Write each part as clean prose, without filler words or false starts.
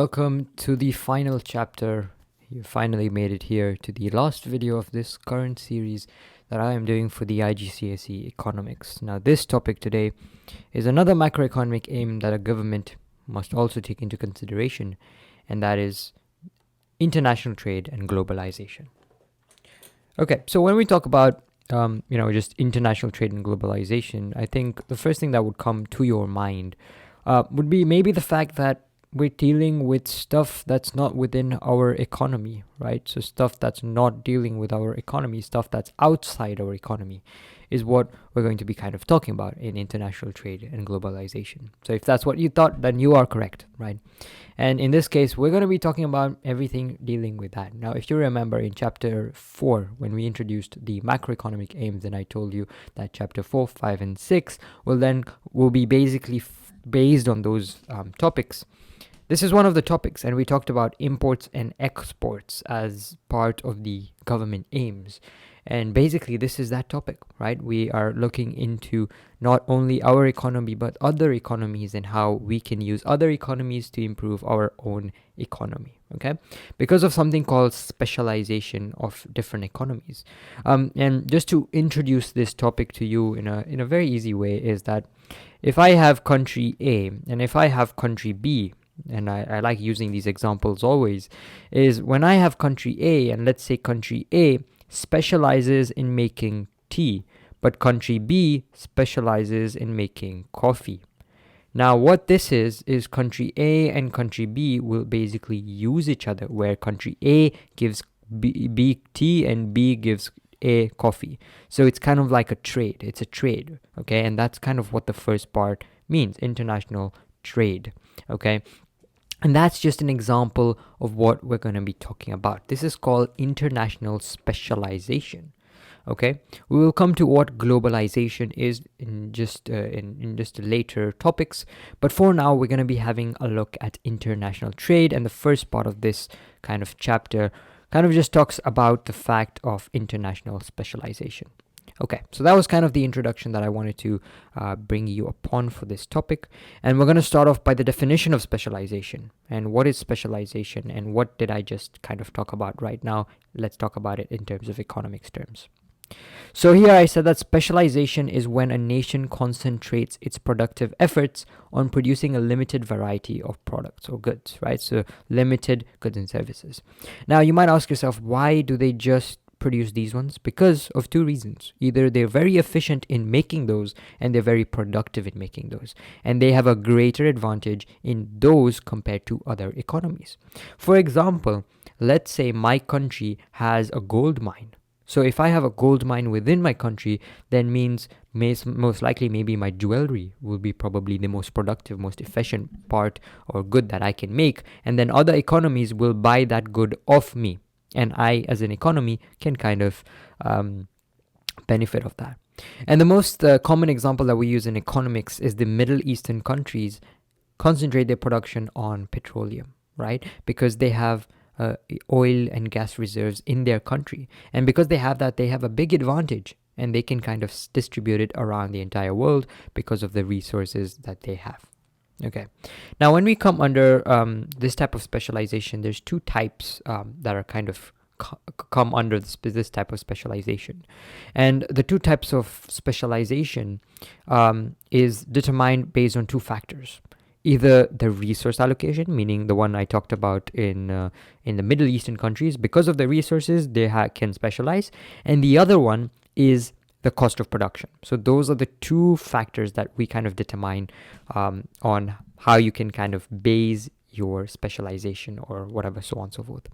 Welcome to the final chapter. You finally made it here to the last video of this current series that I am doing for the IGCSE Economics. Now, this topic today is another macroeconomic aim that a government must also take into consideration, and that is international trade and globalization. Okay, so when we talk about just international trade and globalization, I think the first thing that would come to your mind would be maybe the fact that we're dealing with stuff that's not within our economy, right? So stuff that's not dealing with our economy, stuff that's outside our economy is what we're going to be kind of talking about in international trade and globalization. So if that's what you thought, then you are correct, right? And in this case, we're going to be talking about everything dealing with that. Now, if you remember in chapter 4, when we introduced the macroeconomic aims, and I told you that chapter 4, 5, and 6 will be basically based on those topics. This is one of the topics, and we talked about imports and exports as part of the government aims. And basically, this is that topic, right? We are looking into not only our economy, but other economies and how we can use other economies to improve our own economy, okay? Because of something called specialization of different economies. And just to introduce this topic to you in a very easy way is that if I have country A and if I have country B, and I like using these examples always, is when I have country A, and let's say country A specializes in making tea, but country B specializes in making coffee. Now, what this is country A and country B will basically use each other, where country A gives B tea and B gives A coffee. So it's kind of like a trade. It's a trade, okay? And that's kind of what the first part means, international trade, okay? And that's just an example of what we're going to be talking about. This is called international specialization. Okay, we will come to what globalization is in just later topics. But for now, we're going to be having a look at international trade, and the first part of this kind of chapter kind of just talks about the fact of international specialization. Okay, so that was kind of the introduction that I wanted to bring you upon for this topic. And we're going to start off by the definition of specialization. And what is specialization and what did I just kind of talk about right now? Let's talk about it in terms of economics terms. So here I said that specialization is when a nation concentrates its productive efforts on producing a limited variety of products or goods, right? So limited goods and services. Now you might ask yourself, why do they just produce these ones? Because of two reasons. Either they're very efficient in making those and they're very productive in making those, and they have a greater advantage in those compared to other economies. For example, let's say my country has a gold mine. So if I have a gold mine within my country, then means most likely maybe my jewelry will be probably the most productive, most efficient part or good that I can make, and then other economies will buy that good off me. And I, as an economy, can kind of benefit of that. And the most common example that we use in economics is the Middle Eastern countries concentrate their production on petroleum, right? Because they have oil and gas reserves in their country. And because they have that, they have a big advantage. And they can kind of distribute it around the entire world because of the resources that they have. Okay, now when we come under this type of specialization, there's two types that are kind of come under this type of specialization. And the two types of specialization is determined based on two factors. Either the resource allocation, meaning the one I talked about in the Middle Eastern countries, because of the resources, they can specialize. And the other one is the cost of production. So those are the two factors that we kind of determine on how you can kind of base your specialization or whatever, so on and so forth.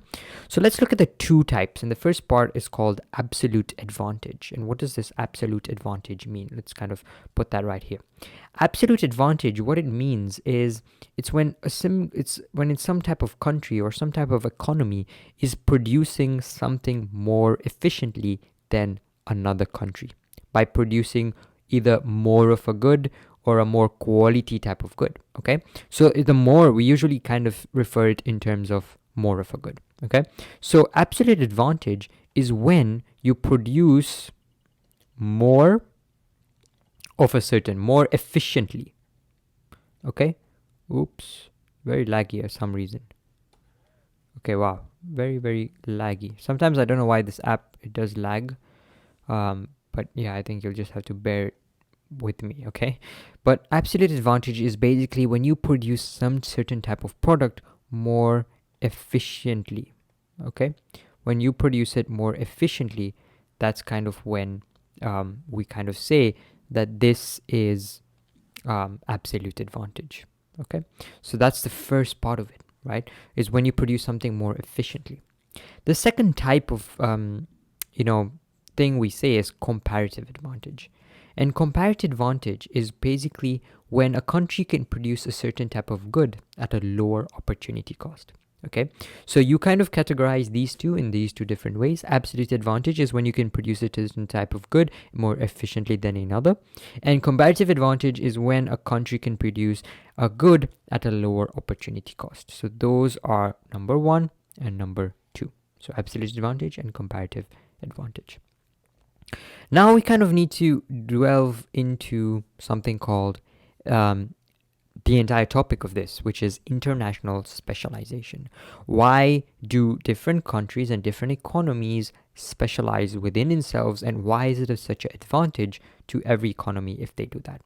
So let's look at the two types. And the first part is called absolute advantage. And what does this absolute advantage mean? Let's kind of put that right here. Absolute advantage, what it means is it's when some type of country or some type of economy is producing something more efficiently than another country by producing either more of a good or a more quality type of good, okay? So the more, we usually kind of refer it in terms of more of a good, okay? So absolute advantage is when you produce more of a certain, more efficiently, okay? Oops, very laggy for some reason. Okay, wow. Very, very laggy. Sometimes I don't know why this app, it does lag. But yeah, I think you'll just have to bear with me, okay? But absolute advantage is basically when you produce some certain type of product more efficiently, okay? When you produce it more efficiently, that's kind of when we kind of say that this is absolute advantage, okay? So that's the first part of it, right? Is when you produce something more efficiently. The second type of thing we say is comparative advantage. And comparative advantage is basically when a country can produce a certain type of good at a lower opportunity cost. Okay, so you kind of categorize these two in these two different ways. Absolute advantage is when you can produce a certain type of good more efficiently than another. And comparative advantage is when a country can produce a good at a lower opportunity cost. So those are number one and number two. So absolute advantage and comparative advantage. Now we kind of need to delve into something called the entire topic of this, which is international specialization. Why do different countries and different economies specialize within themselves, and why is it of such an advantage to every economy if they do that?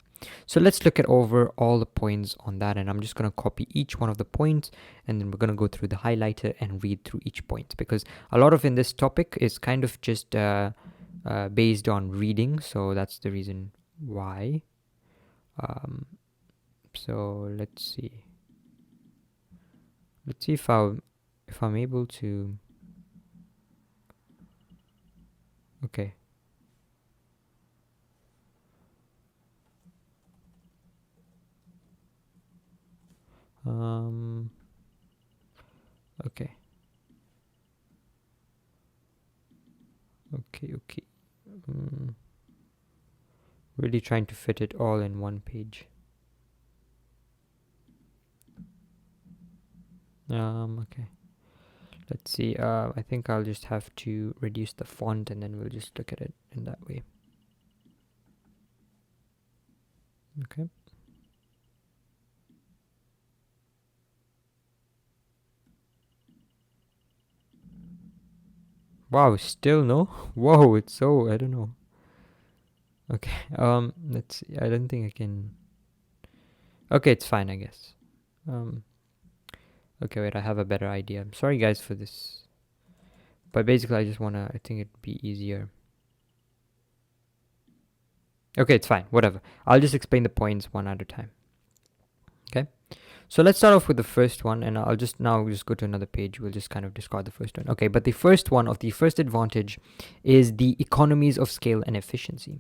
So let's look at over all the points on that, and I'm just going to copy each one of the points, and then we're going to go through the highlighter and read through each point, because a lot of in this topic is kind of just based on reading, so that's the reason why. So let's see if I'm able to. Okay. Okay. Okay. Really trying to fit it all in one page. Okay. Let's see. I think I'll just have to reduce the font, and then we'll just look at it in that way. Okay. Wow, still no? Whoa, it's so, I don't know. Okay, let's see. I don't think I can. Okay, it's fine, I guess. Okay, wait, I have a better idea. I'm sorry, guys, for this. But basically, I think it'd be easier. Okay, it's fine, whatever. I'll just explain the points one at a time. Okay? So let's start off with the first one, and I'll just go to another page. We'll just kind of discard the first one. Okay, but the first advantage is the economies of scale and efficiency.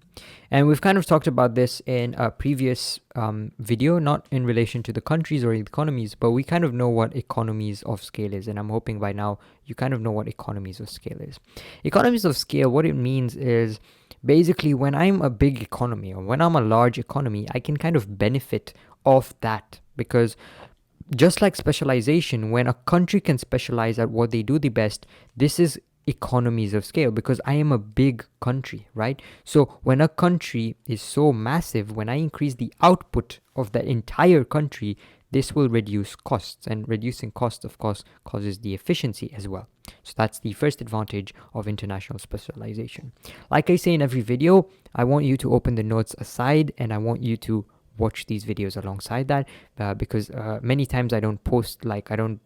And we've kind of talked about this in a previous video, not in relation to the countries or economies, but we kind of know what economies of scale is, and I'm hoping by now you kind of know what economies of scale is. Economies of scale, what it means is basically when I'm a big economy or when I'm a large economy, I can kind of benefit off that, because just like specialization, when a country can specialize at what they do the best, this is economies of scale, because I am a big country, right? So when a country is so massive, when I increase the output of the entire country, this will reduce costs, and reducing costs, of course, causes the efficiency as well. So that's the first advantage of international specialization. Like I say in every video, I want you to open the notes aside, and I want you to watch these videos alongside that, because many times I don't post, like I don't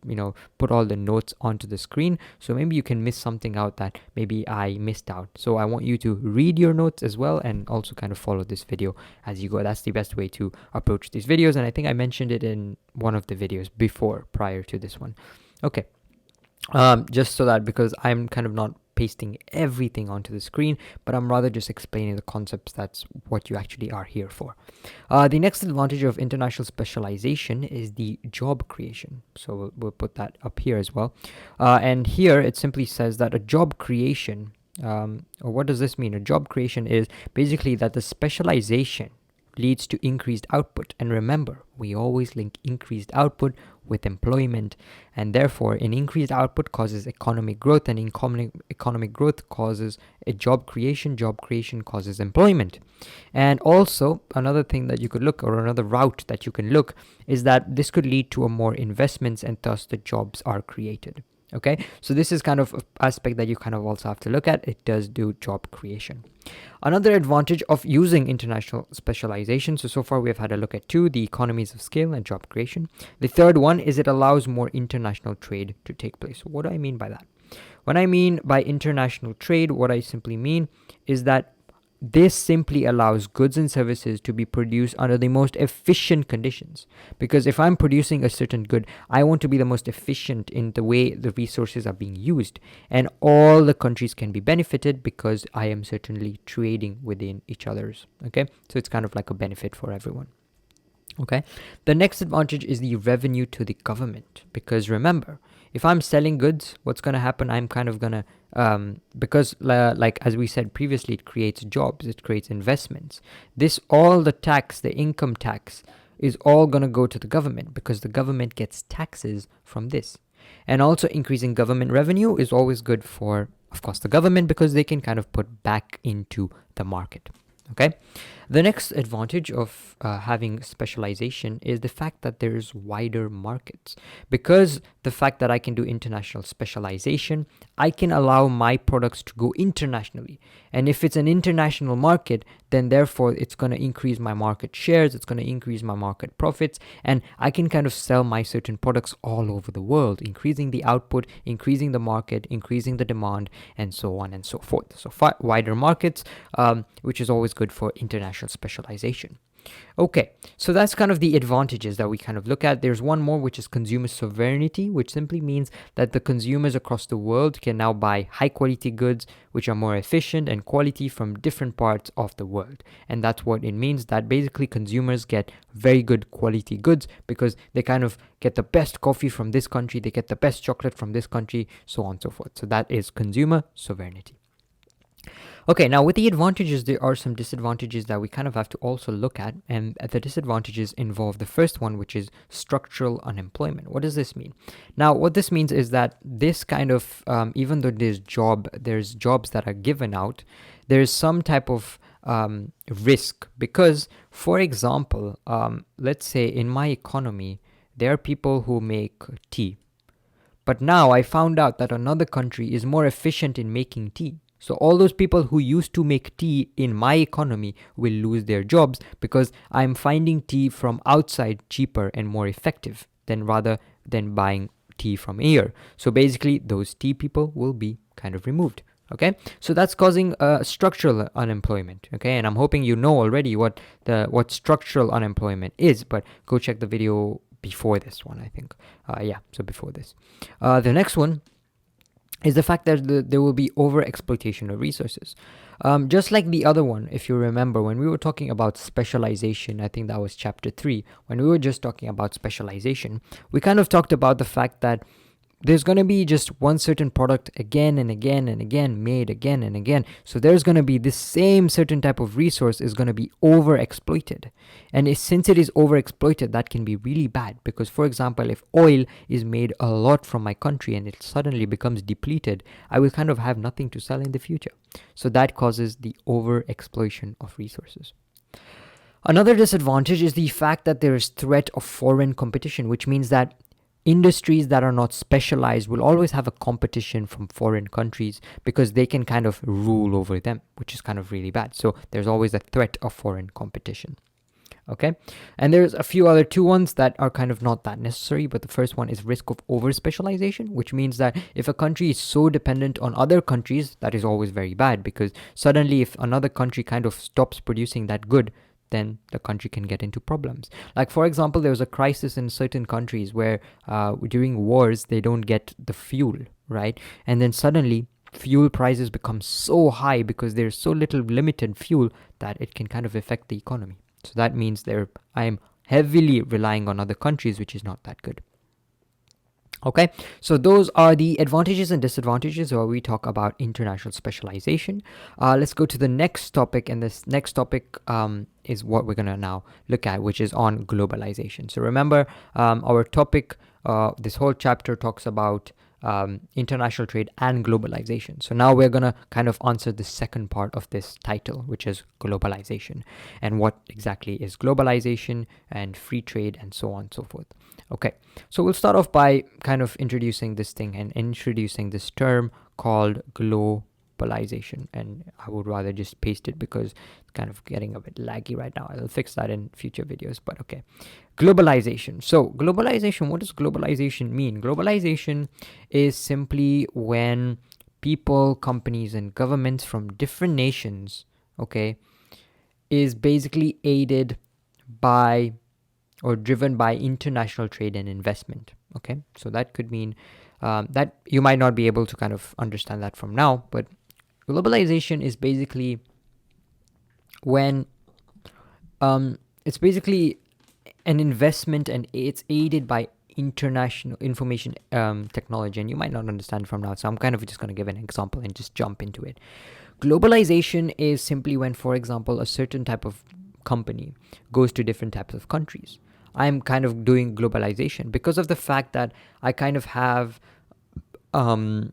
put all the notes onto the screen, so maybe you can miss something out that maybe I missed out. So I want you to read your notes as well, and also kind of follow this video as you go. That's the best way to approach these videos, and I think I mentioned it in one of the videos before, prior to this one. Okay, just so that, because I'm kind of not pasting everything onto the screen, but I'm rather just explaining the concepts. That's what you actually are here for. The next advantage of international specialization is the job creation. So we'll put that up here as well. And here it simply says that a job creation, or what does this mean? A job creation is basically that the specialization leads to increased output. And remember, we always link increased output with employment, and therefore an increased output causes economic growth, and economic growth causes a job creation causes employment. And also another thing that you could look, or another route that you can look, is that this could lead to a more investments, and thus the jobs are created. Okay, so this is kind of an aspect that you kind of also have to look at. It does do job creation. Another advantage of using international specialization, so far we have had a look at two, the economies of scale and job creation. The third one is it allows more international trade to take place. So what do I mean by that? When I mean by international trade, what I simply mean is that this simply allows goods and services to be produced under the most efficient conditions. Because if I'm producing a certain good, I want to be the most efficient in the way the resources are being used. And all the countries can be benefited because I am certainly trading within each other's. Okay, so it's kind of like a benefit for everyone. Okay, the next advantage is the revenue to the government. Because remember, if I'm selling goods, what's going to happen? I'm kind of going to because like as we said previously, it creates jobs, it creates investments. This, all the tax, the income tax, is all going to go to the government because the government gets taxes from this. And also increasing government revenue is always good for, of course, the government, because they can kind of put back into the market. Okay, the next advantage of having specialization is the fact that there's wider markets. Because the fact that I can do international specialization, I can allow my products to go internationally. And if it's an international market, then therefore it's going to increase my market shares, it's going to increase my market profits, and I can kind of sell my certain products all over the world, increasing the output, increasing the market, increasing the demand, and so on and so forth. So wider markets, which is always good for international specialization. Okay, so that's kind of the advantages that we kind of look at. There's one more, which is consumer sovereignty, which simply means that the consumers across the world can now buy high quality goods, which are more efficient and quality from different parts of the world. And that's what it means, that basically consumers get very good quality goods because they kind of get the best coffee from this country, they get the best chocolate from this country, so on and so forth. So that is consumer sovereignty. Okay, now with the advantages, there are some disadvantages that we kind of have to also look at, and the disadvantages involve the first one, which is structural unemployment. What does this mean? Now, what this means is that this kind of, even though there's jobs that are given out, there's some type of risk because, for example, let's say in my economy, there are people who make tea. But now I found out that another country is more efficient in making tea. So all those people who used to make tea in my economy will lose their jobs because I'm finding tea from outside cheaper and more effective rather than buying tea from here. So basically those tea people will be kind of removed. Okay, so that's causing structural unemployment. Okay, and I'm hoping you know already what structural unemployment is, but go check the video before this one, I think. So before this. The next one is the fact that there will be over-exploitation of resources. Just like the other one, if you remember, when we were talking about specialization, I think that was chapter 3, when we were just talking about specialization, we kind of talked about the fact that there's going to be just one certain product again and again and again, made again and again. So there's going to be this same certain type of resource is going to be overexploited. And since it is overexploited, that can be really bad. Because, for example, if oil is made a lot from my country and it suddenly becomes depleted, I will kind of have nothing to sell in the future. So that causes the overexploitation of resources. Another disadvantage is the fact that there is threat of foreign competition, which means that industries that are not specialized will always have a competition from foreign countries because they can kind of rule over them, which is kind of really bad. So there's always a threat of foreign competition. Okay, and there's a few other two ones that are kind of not that necessary, but the first one is risk of over specialization, which means that if a country is so dependent on other countries, that is always very bad because suddenly if another country kind of stops producing that good, then the country can get into problems. Like, for example, there was a crisis in certain countries where during wars, they don't get the fuel, right? And then suddenly fuel prices become so high because there's so little limited fuel that it can kind of affect the economy. So that means I am heavily relying on other countries, which is not that good. Okay, so those are the advantages and disadvantages where we talk about international specialization. Let's go to the next topic, and this next topic is what we're going to now look at, which is on globalization. So remember, our topic, this whole chapter talks about international trade and globalization. So now we're going to kind of answer the second part of this title, which is globalization, and what exactly is globalization and free trade and so on and so forth. Okay, so we'll start off by kind of introducing this thing and introducing this term called globalization. And I would rather just paste it because it's kind of getting a bit laggy right now. I'll fix that in future videos, but okay. Globalization. So, globalization, what does globalization mean? Globalization is simply when people, companies, and governments from different nations, okay, is basically aided by or driven by international trade and investment. Okay, so that could mean that you might not be able to kind of understand that from now, but globalization is basically when it's basically an investment and it's aided by international information technology, and you might not understand from now, so I'm kind of just going to give an example and just jump into it. Globalization is simply when, for example, a certain type of company goes to different types of countries. I'm kind of doing globalization because of the fact that I kind of have the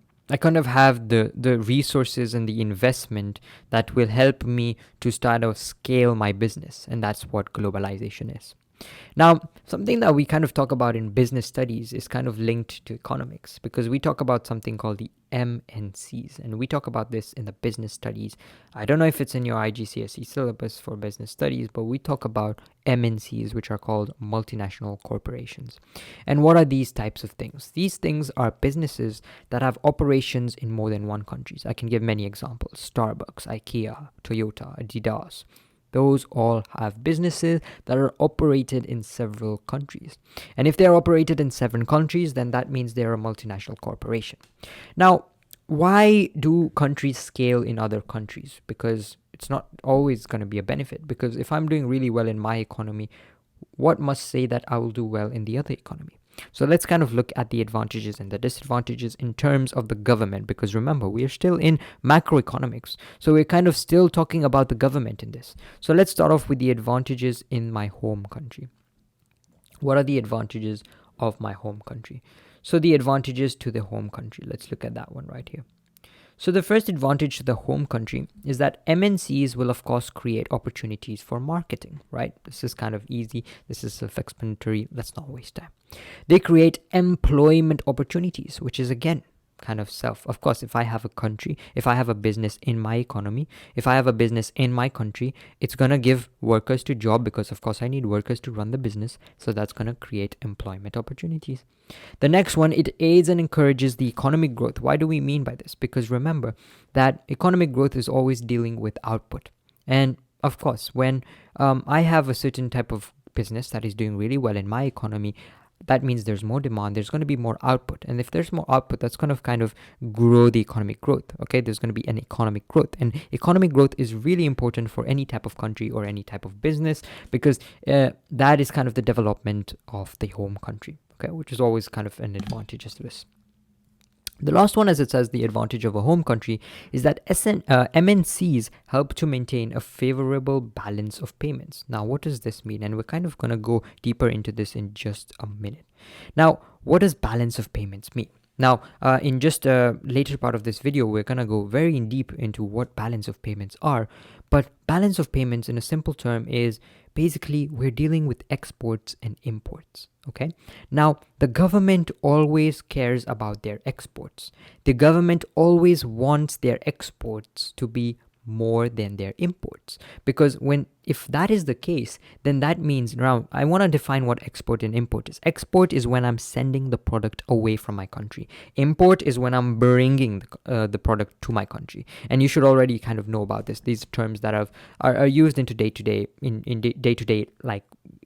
resources and the investment that will help me to start or scale my business, and that's what globalization is. Now, something that we kind of talk about in business studies is kind of linked to economics, because we talk about something called the MNCs, and we talk about this in the business studies. I don't know if it's in your Igcse syllabus for business studies, but we talk about MNCs, which are called multinational corporations. And what are these types of things? These things are businesses that have operations in more than one country. I can give many examples: Starbucks, IKEA, Toyota, Adidas. Those all have businesses that are operated in several countries. And if they're operated in 7 countries, then that means they're a multinational corporation. Now, why do countries scale in other countries? Because it's not always going to be a benefit. Because if I'm doing really well in my economy, what must say that I will do well in the other economy? So let's kind of look at the advantages and the disadvantages in terms of the government, because remember, we are still in macroeconomics. So we're kind of still talking about the government in this. So let's start off with the advantages in my home country. What are the advantages of my home country? So the advantages to the home country, let's look at that one right here. So the first advantage to the home country is that MNCs will of course create opportunities for marketing, right? This is kind of easy. This is self-explanatory. Let's not waste time. They create employment opportunities, which is again kind of of course, if I have a country, if I have a business in my economy, if I have a business in my country, it's going to give workers to job, because of course I need workers to run the business. So that's going to create employment opportunities. The next one, it aids and encourages the economic growth. Why do we mean by this? Because remember that economic growth is always dealing with output. And of course, when I have a certain type of business that is doing really well in my economy, that means there's more demand, there's going to be more output. And if there's more output, that's going to kind of grow the economic growth. Okay, there's going to be an economic growth. And economic growth is really important for any type of country or any type of business, because that is kind of the development of the home country, okay, which is always kind of an advantage to this. The last one, as it says, the advantage of a home country is that MNCs help to maintain a favorable balance of payments. Now, what does this mean? And we're kind of going to go deeper into this in just a minute. Now, what does balance of payments mean? Now, in just a later part of this video, we're going to go very in deep into what balance of payments are. But balance of payments in a simple term is basically we're dealing with exports and imports. Okay. Now, the government always cares about their exports. The government always wants their exports to be more than their imports, because if that is the case, then that means, now I want to define what export and import is. Export is when I'm sending the product away from my country. Import is when I'm bringing the product to my country. And you should already kind of know about this. These terms that are used into day-to-day like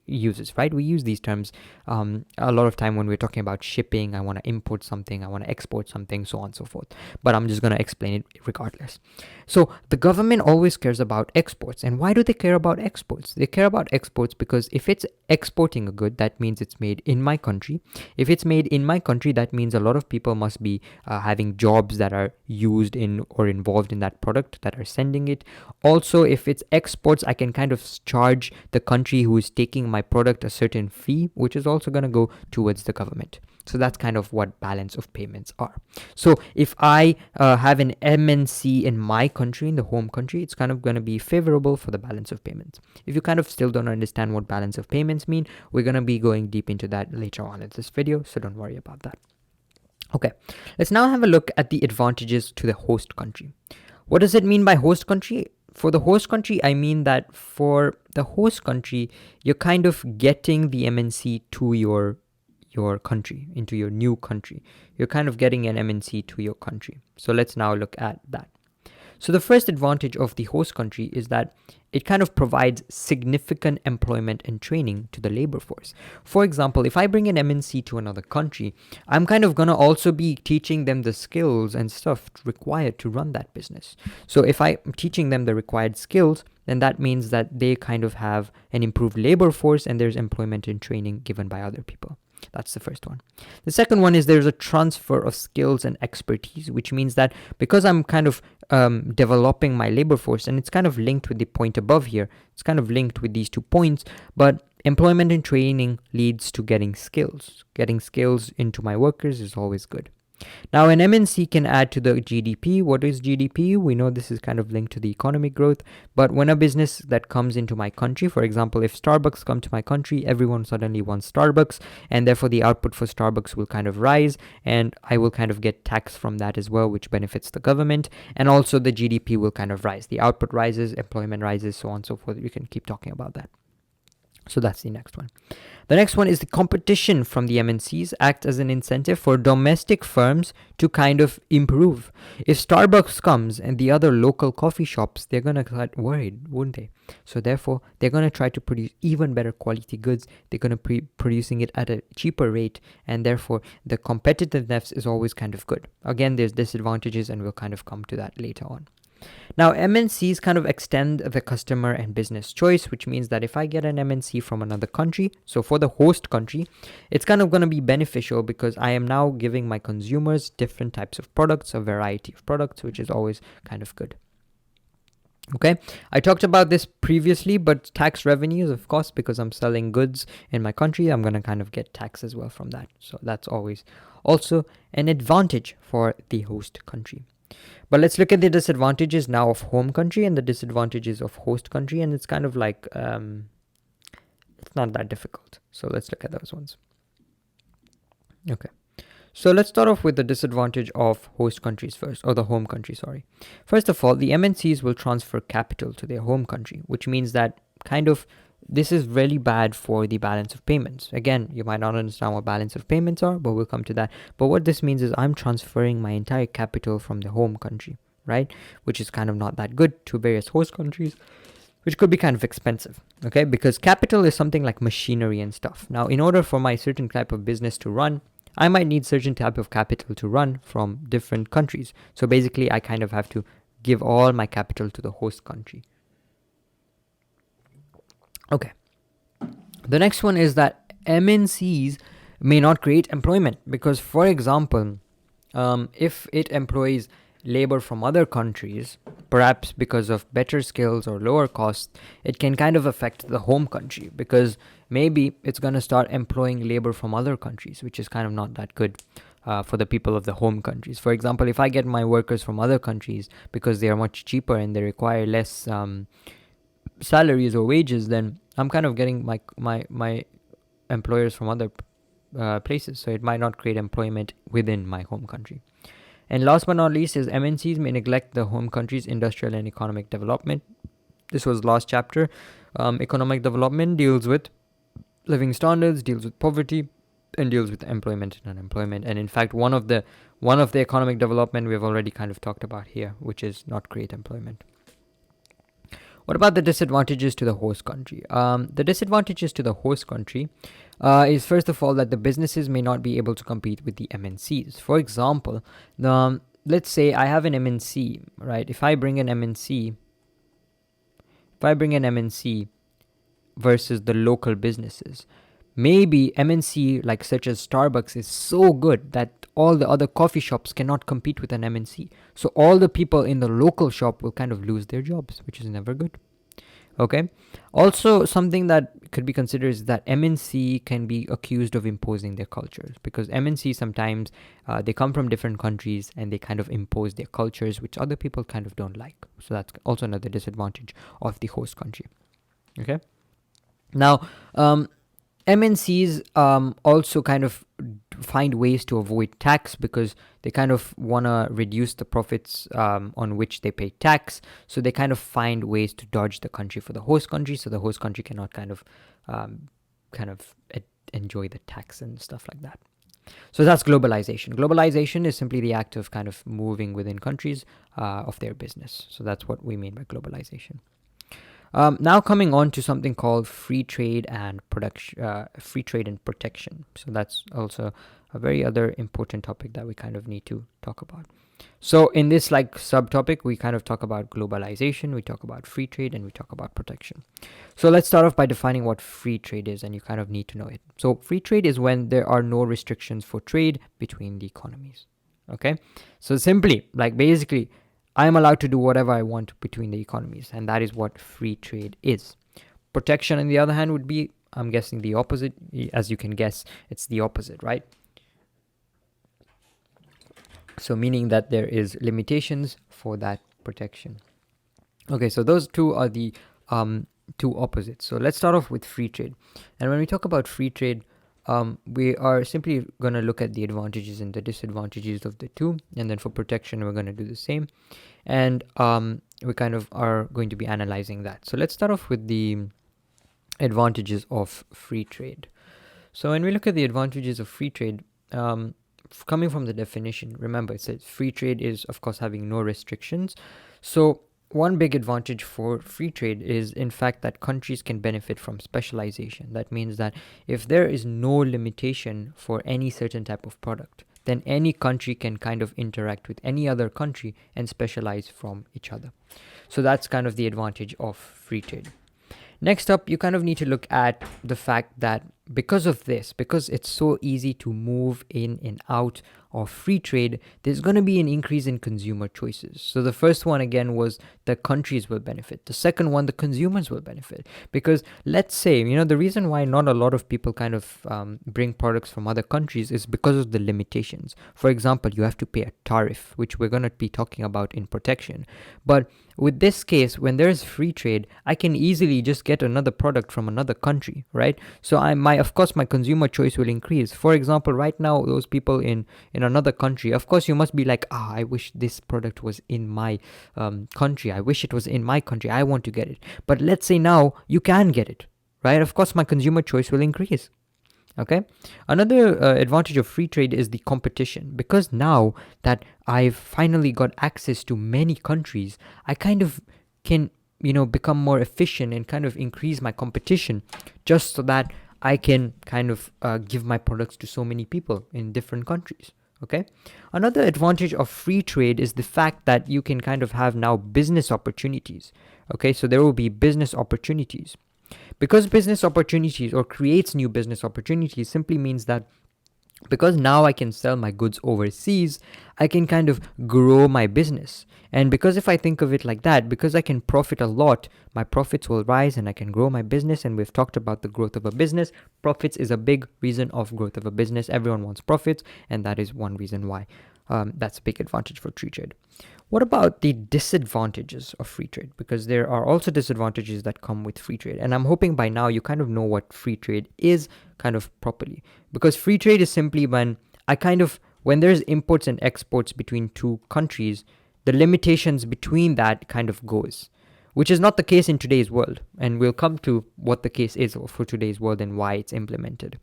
uses, right? We use these terms a lot of time when we're talking about shipping. I want to import something, I want to export something, so on and so forth. But I'm just going to explain it regardless. So the government always cares about exports. And why do they care about exports? They care about exports because if it's exporting a good, that means it's made in my country. If it's made in my country, that means a lot of people must be having jobs that are used in or involved in that product that are sending it. Also, if it's exports, I can kind of charge the country who is taking my product a certain fee, which is also going to go towards the government. So that's kind of what balance of payments are. So if I have an MNC in my country, in the home country, it's kind of going to be favorable for the balance of payments. If you kind of still don't understand what balance of payments mean, we're going to be going deep into that later on in this video, so don't worry about that. Okay, let's now have a look at the advantages to the host country. What does it mean by host country? For the host country, I mean that for the host country, you're kind of getting the MNC to your country, into your new country. You're kind of getting an MNC to your country. So let's now look at that. So the first advantage of the host country is that it kind of provides significant employment and training to the labor force. For example, if I bring an MNC to another country, I'm kind of going to also be teaching them the skills and stuff required to run that business. So if I'm teaching them the required skills, then that means that they kind of have an improved labor force and there's employment and training given by other people. That's the first one. The second one is there's a transfer of skills and expertise, which means that because I'm kind of developing my labor force, and it's kind of linked with the point above here, it's kind of linked with these 2 points, but employment and training leads to getting skills. Getting skills into my workers is always good. Now, an MNC can add to the GDP. What is GDP? We know this is kind of linked to the economic growth, but when a business that comes into my country, for example, if Starbucks come to my country, everyone suddenly wants Starbucks, and therefore the output for Starbucks will kind of rise, and I will kind of get tax from that as well, which benefits the government, and also the GDP will kind of rise. The output rises, employment rises, so on and so forth. You can keep talking about that. So that's the next one. The next one is the competition from the MNCs act as an incentive for domestic firms to kind of improve. If Starbucks comes and the other local coffee shops, they're going to get worried, wouldn't they? So therefore, they're going to try to produce even better quality goods. They're going to be producing it at a cheaper rate, and therefore the competitiveness is always kind of good. Again, there's disadvantages, and we'll kind of come to that later on. Now, MNCs kind of extend the customer and business choice, which means that if I get an MNC from another country, so for the host country, it's kind of going to be beneficial because I am now giving my consumers different types of products, a variety of products, which is always kind of good. Okay, I talked about this previously, but tax revenues, of course, because I'm selling goods in my country, I'm going to kind of get tax as well from that. So that's always also an advantage for the host country. But let's look at the disadvantages now of home country and the disadvantages of host country. And it's kind of like, it's not that difficult. So let's look at those ones. Okay. So let's start off with the disadvantage of host countries first, or the home country, sorry. First of all, the MNCs will transfer capital to their home country, which means that kind of this is really bad for the balance of payments. Again, you might not understand what balance of payments are, but we'll come to that. But what this means is I'm transferring my entire capital from the home country, right? Which is kind of not that good to various host countries, which could be kind of expensive, okay? Because capital is something like machinery and stuff. Now, in order for my certain type of business to run, I might need certain type of capital to run from different countries. So basically, I kind of have to give all my capital to the host country. Okay. The next one is that MNCs may not create employment because, for example, if it employs labor from other countries, perhaps because of better skills or lower costs, it can kind of affect the home country because maybe it's going to start employing labor from other countries, which is kind of not that good for the people of the home countries. For example, if I get my workers from other countries because they are much cheaper and they require less salaries or wages, then I'm kind of getting my employers from other places, so it might not create employment within my home country. And last but not least is MNCs may neglect the home country's industrial and economic development. This was last chapter. Economic development deals with living standards, deals with poverty, and deals with employment and unemployment. And in fact, one of the economic development we've already kind of talked about here, which is not create employment. What about the disadvantages to the host country? The disadvantages to the host country is, first of all, that the businesses may not be able to compete with the MNCs. For example, let's say I have an MNC, right? If I bring an MNC versus the local businesses, maybe MNC like such as Starbucks is so good that all the other coffee shops cannot compete with an MNC. So all the people in the local shop will kind of lose their jobs, which is never good. Okay. Also, something that could be considered is that MNC can be accused of imposing their cultures, because MNC sometimes they come from different countries and they kind of impose their cultures, which other people kind of don't like. So that's also another disadvantage of the host country. Okay. Now, MNCs also kind of find ways to avoid tax, because they kind of want to reduce the profits on which they pay tax. So they kind of find ways to dodge the country for the host country, so the host country cannot um, kind of enjoy the tax and stuff like that. So that's globalization. Globalization is simply the act of kind of moving within countries of their business. So that's what we mean by globalization. Now coming on to something called free trade and free trade and protection. So that's also a very other important topic that we kind of need to talk about. So in this like subtopic, we kind of talk about globalization, we talk about free trade, and we talk about protection. So let's start off by defining what free trade is, and you kind of need to know it. So free trade is when there are no restrictions for trade between the economies. Okay, so simply, like basically, I am allowed to do whatever I want between the economies, and that is what free trade is. Protection, on the other hand, would be, I'm guessing, the opposite. As you can guess, it's the opposite, right? So meaning that there is limitations for that protection. Okay, so those two are the two opposites. So let's start off with free trade. And when we talk about free trade, we are simply going to look at the advantages and the disadvantages of the two. And then for protection, we're going to do the same. And we kind of are going to be analyzing that. So let's start off with the advantages of free trade. So when we look at the advantages of free trade, coming from the definition, remember it says free trade is, of course, having no restrictions. So one big advantage for free trade is, in fact, that countries can benefit from specialization. That means that if there is no limitation for any certain type of product, then any country can kind of interact with any other country and specialize from each other. So that's kind of the advantage of free trade. Next up, you kind of need to look at the fact that because of this, because it's so easy to move in and out of free trade, there's going to be an increase in consumer choices. So the first one, again, was the countries will benefit. The second one, the consumers will benefit. Because let's say, the reason why not a lot of people kind of bring products from other countries is because of the limitations. For example, you have to pay a tariff, which we're going to be talking about in protection. But with this case, when there's free trade, I can easily just get another product from another country, right? So of course, my consumer choice will increase. For example, right now, those people in another country, of course, you must be like, I wish this product was in my country. I wish it was in my country. I want to get it. But let's say now you can get it, right? Of course, my consumer choice will increase. Okay. Another advantage of free trade is the competition, because now that I've finally got access to many countries, I kind of can, become more efficient and kind of increase my competition, just so that I can kind of give my products to so many people in different countries. Okay. Another advantage of free trade is the fact that you can kind of have now business opportunities. Okay. So there will be business opportunities. Because business opportunities, or creates new business opportunities, simply means that because now I can sell my goods overseas, I can kind of grow my business. And because if I think of it like that, because I can profit a lot, my profits will rise and I can grow my business. And we've talked about the growth of a business. Profits is a big reason of growth of a business. Everyone wants profits, and that is one reason why that's a big advantage for free trade. What about the disadvantages of free trade? Because there are also disadvantages that come with free trade. And I'm hoping by now you kind of know what free trade is kind of properly. Because free trade is simply when when there's imports and exports between two countries, the limitations between that kind of goes, which is not the case in today's world. And we'll come to what the case is for today's world and why it's implemented.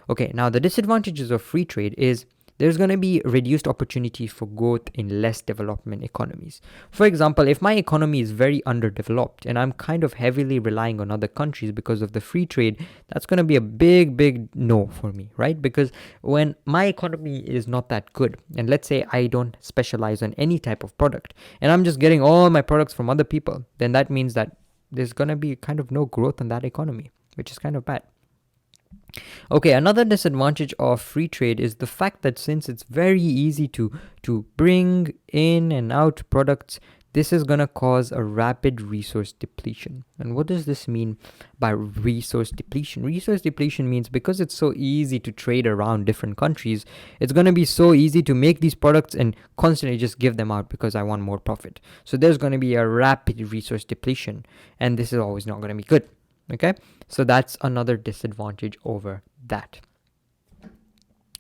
Okay, now the disadvantages of free trade is there's going to be reduced opportunity for growth in less development economies. For example, if my economy is very underdeveloped and I'm kind of heavily relying on other countries because of the free trade, that's going to be a big, big no for me, right? Because when my economy is not that good, and let's say I don't specialize on any type of product, and I'm just getting all my products from other people, then that means that there's going to be kind of no growth in that economy, which is kind of bad. Okay, another disadvantage of free trade is the fact that since it's very easy to bring in and out products, this is going to cause a rapid resource depletion. And what does this mean by resource depletion? Resource depletion means because it's so easy to trade around different countries, it's going to be so easy to make these products and constantly just give them out because I want more profit. So there's going to be a rapid resource depletion, and this is always not going to be good. Okay, so that's another disadvantage over that.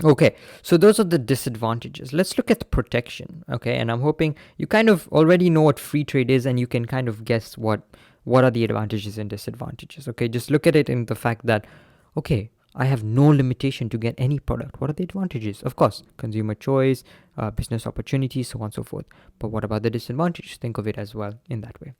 Okay, so those are the disadvantages. Let's look at protection. Okay, and I'm hoping you kind of already know what free trade is, and you can kind of guess what are the advantages and disadvantages. Okay, just look at it in the fact that, okay, I have no limitation to get any product. What are the advantages? Of course, consumer choice, business opportunities, so on and so forth. But what about the disadvantages? Think of it as well in that way.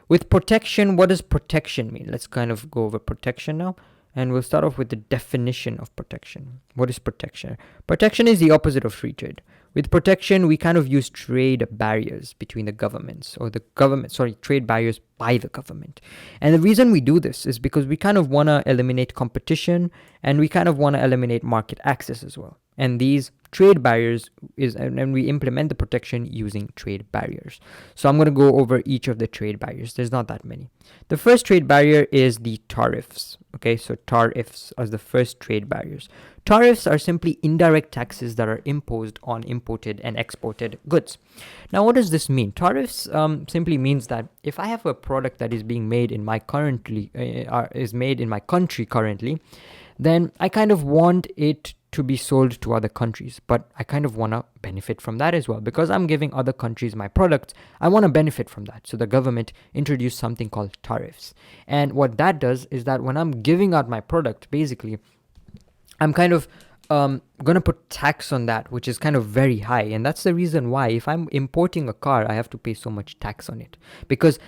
With protection, what does protection mean? Let's kind of go over protection now. And we'll start off with the definition of protection. What is protection? Protection is the opposite of free trade. With protection, we kind of use trade barriers between the governments, or trade barriers by the government. And the reason we do this is because we kind of want to eliminate competition, and we kind of want to eliminate market access as well. And these trade barriers and we implement the protection using trade barriers. So I'm going to go over each of the trade barriers. There's not that many. The first trade barrier is the tariffs. Okay, so tariffs are the first trade barriers. Tariffs are simply indirect taxes that are imposed on imported and exported goods. Now, what does this mean? Tariffs simply means that if I have a product that is being made in my country currently, then I kind of want it to be sold to other countries, but I kind of want to benefit from that as well. Because I'm giving other countries my products, I want to benefit from that. So the government introduced something called tariffs. And what that does is that when I'm giving out my product, basically, I'm kind of going to put tax on that, which is kind of very high. And that's the reason why if I'm importing a car, I have to pay so much tax on it. Because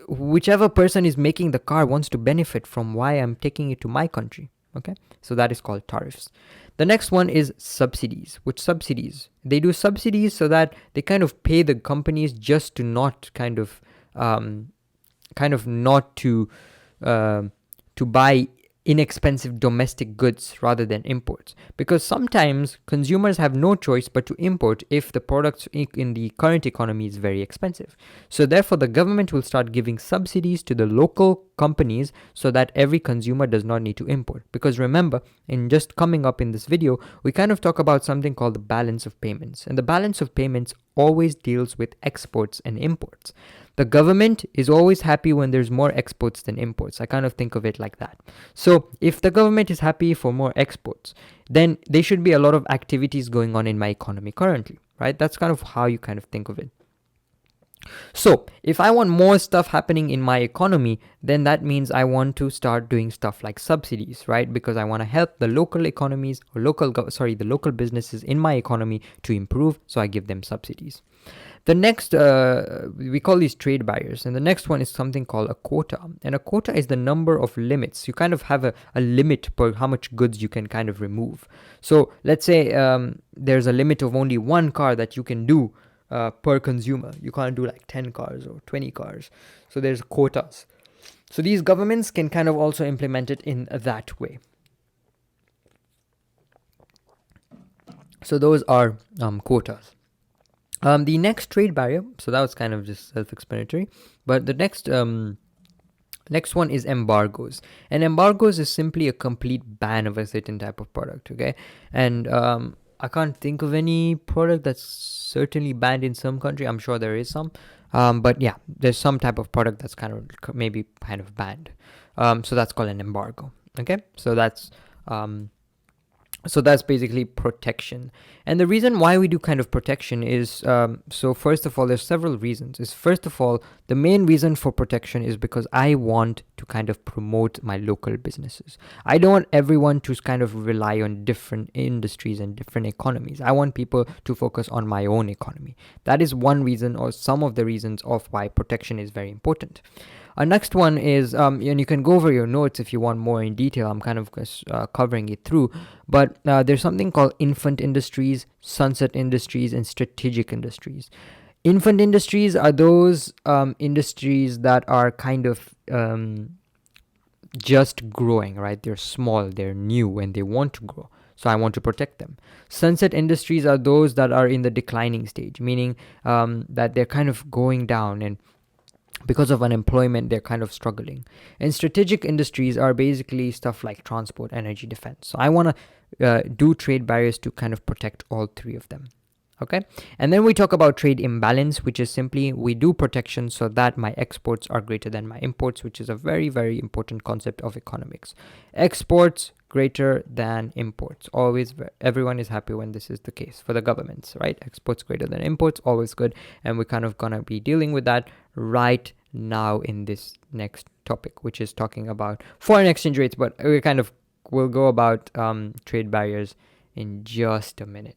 whichever person is making the car wants to benefit from why I'm taking it to my country. Okay, so that is called tariffs. The next one is subsidies. Which subsidies? They do subsidies so that they kind of pay the companies just to not to buy inexpensive domestic goods rather than imports, because sometimes consumers have no choice but to import if the products in the current economy is very expensive. So therefore the government will start giving subsidies to the local companies so that every consumer does not need to import. Because remember, in just coming up in this video, we kind of talk about something called the balance of payments, and the balance of payments always deals with exports and imports. The government is always happy when there's more exports than imports. I kind of think of it like that. So if the government is happy for more exports, then there should be a lot of activities going on in my economy currently, right? That's kind of how you kind of think of it. So if I want more stuff happening in my economy, then that means I want to start doing stuff like subsidies, right? Because I want to help the local economies or the local businesses in my economy to improve. So I give them subsidies. The next, we call these trade barriers. And the next one is something called a quota. And a quota is the number of limits. You kind of have a limit per how much goods you can kind of remove. So let's say there's a limit of only one car that you can do per consumer. You can't do like 10 cars or 20 cars. So there's quotas. So these governments can kind of also implement it in that way. So those are quotas. The next trade barrier, so that was kind of just self-explanatory, but the next one is embargoes. And embargoes is simply a complete ban of a certain type of product, okay? And I can't think of any product that's certainly banned in some country. I'm sure there is some, but yeah, there's some type of product that's kind of banned. So that's called an embargo, okay? So that's basically protection. And the reason why we do kind of protection is, so first of all, there's several reasons. First of all, the main reason for protection is because I want to kind of promote my local businesses. I don't want everyone to kind of rely on different industries and different economies. I want people to focus on my own economy. That is one reason, or some of the reasons of why protection is very important. Next one is, and you can go over your notes if you want more in detail. I'm kind of covering it through. But there's something called infant industries, sunset industries, and strategic industries. Infant industries are those industries that are kind of just growing, right? They're small, they're new, and they want to grow. So I want to protect them. Sunset industries are those that are in the declining stage, meaning that they're kind of going down, and because of unemployment, they're kind of struggling. And strategic industries are basically stuff like transport, energy, defense. So I want to do trade barriers to kind of protect all three of them. Okay. And then we talk about trade imbalance, which is simply we do protection so that my exports are greater than my imports, which is a very, very important concept of economics. Exports greater than imports. Always, everyone is happy when this is the case for the governments, right? Exports greater than imports, always good. And we're kind of going to be dealing with that right now in this next topic, which is talking about foreign exchange rates. But we'll go about trade barriers in just a minute.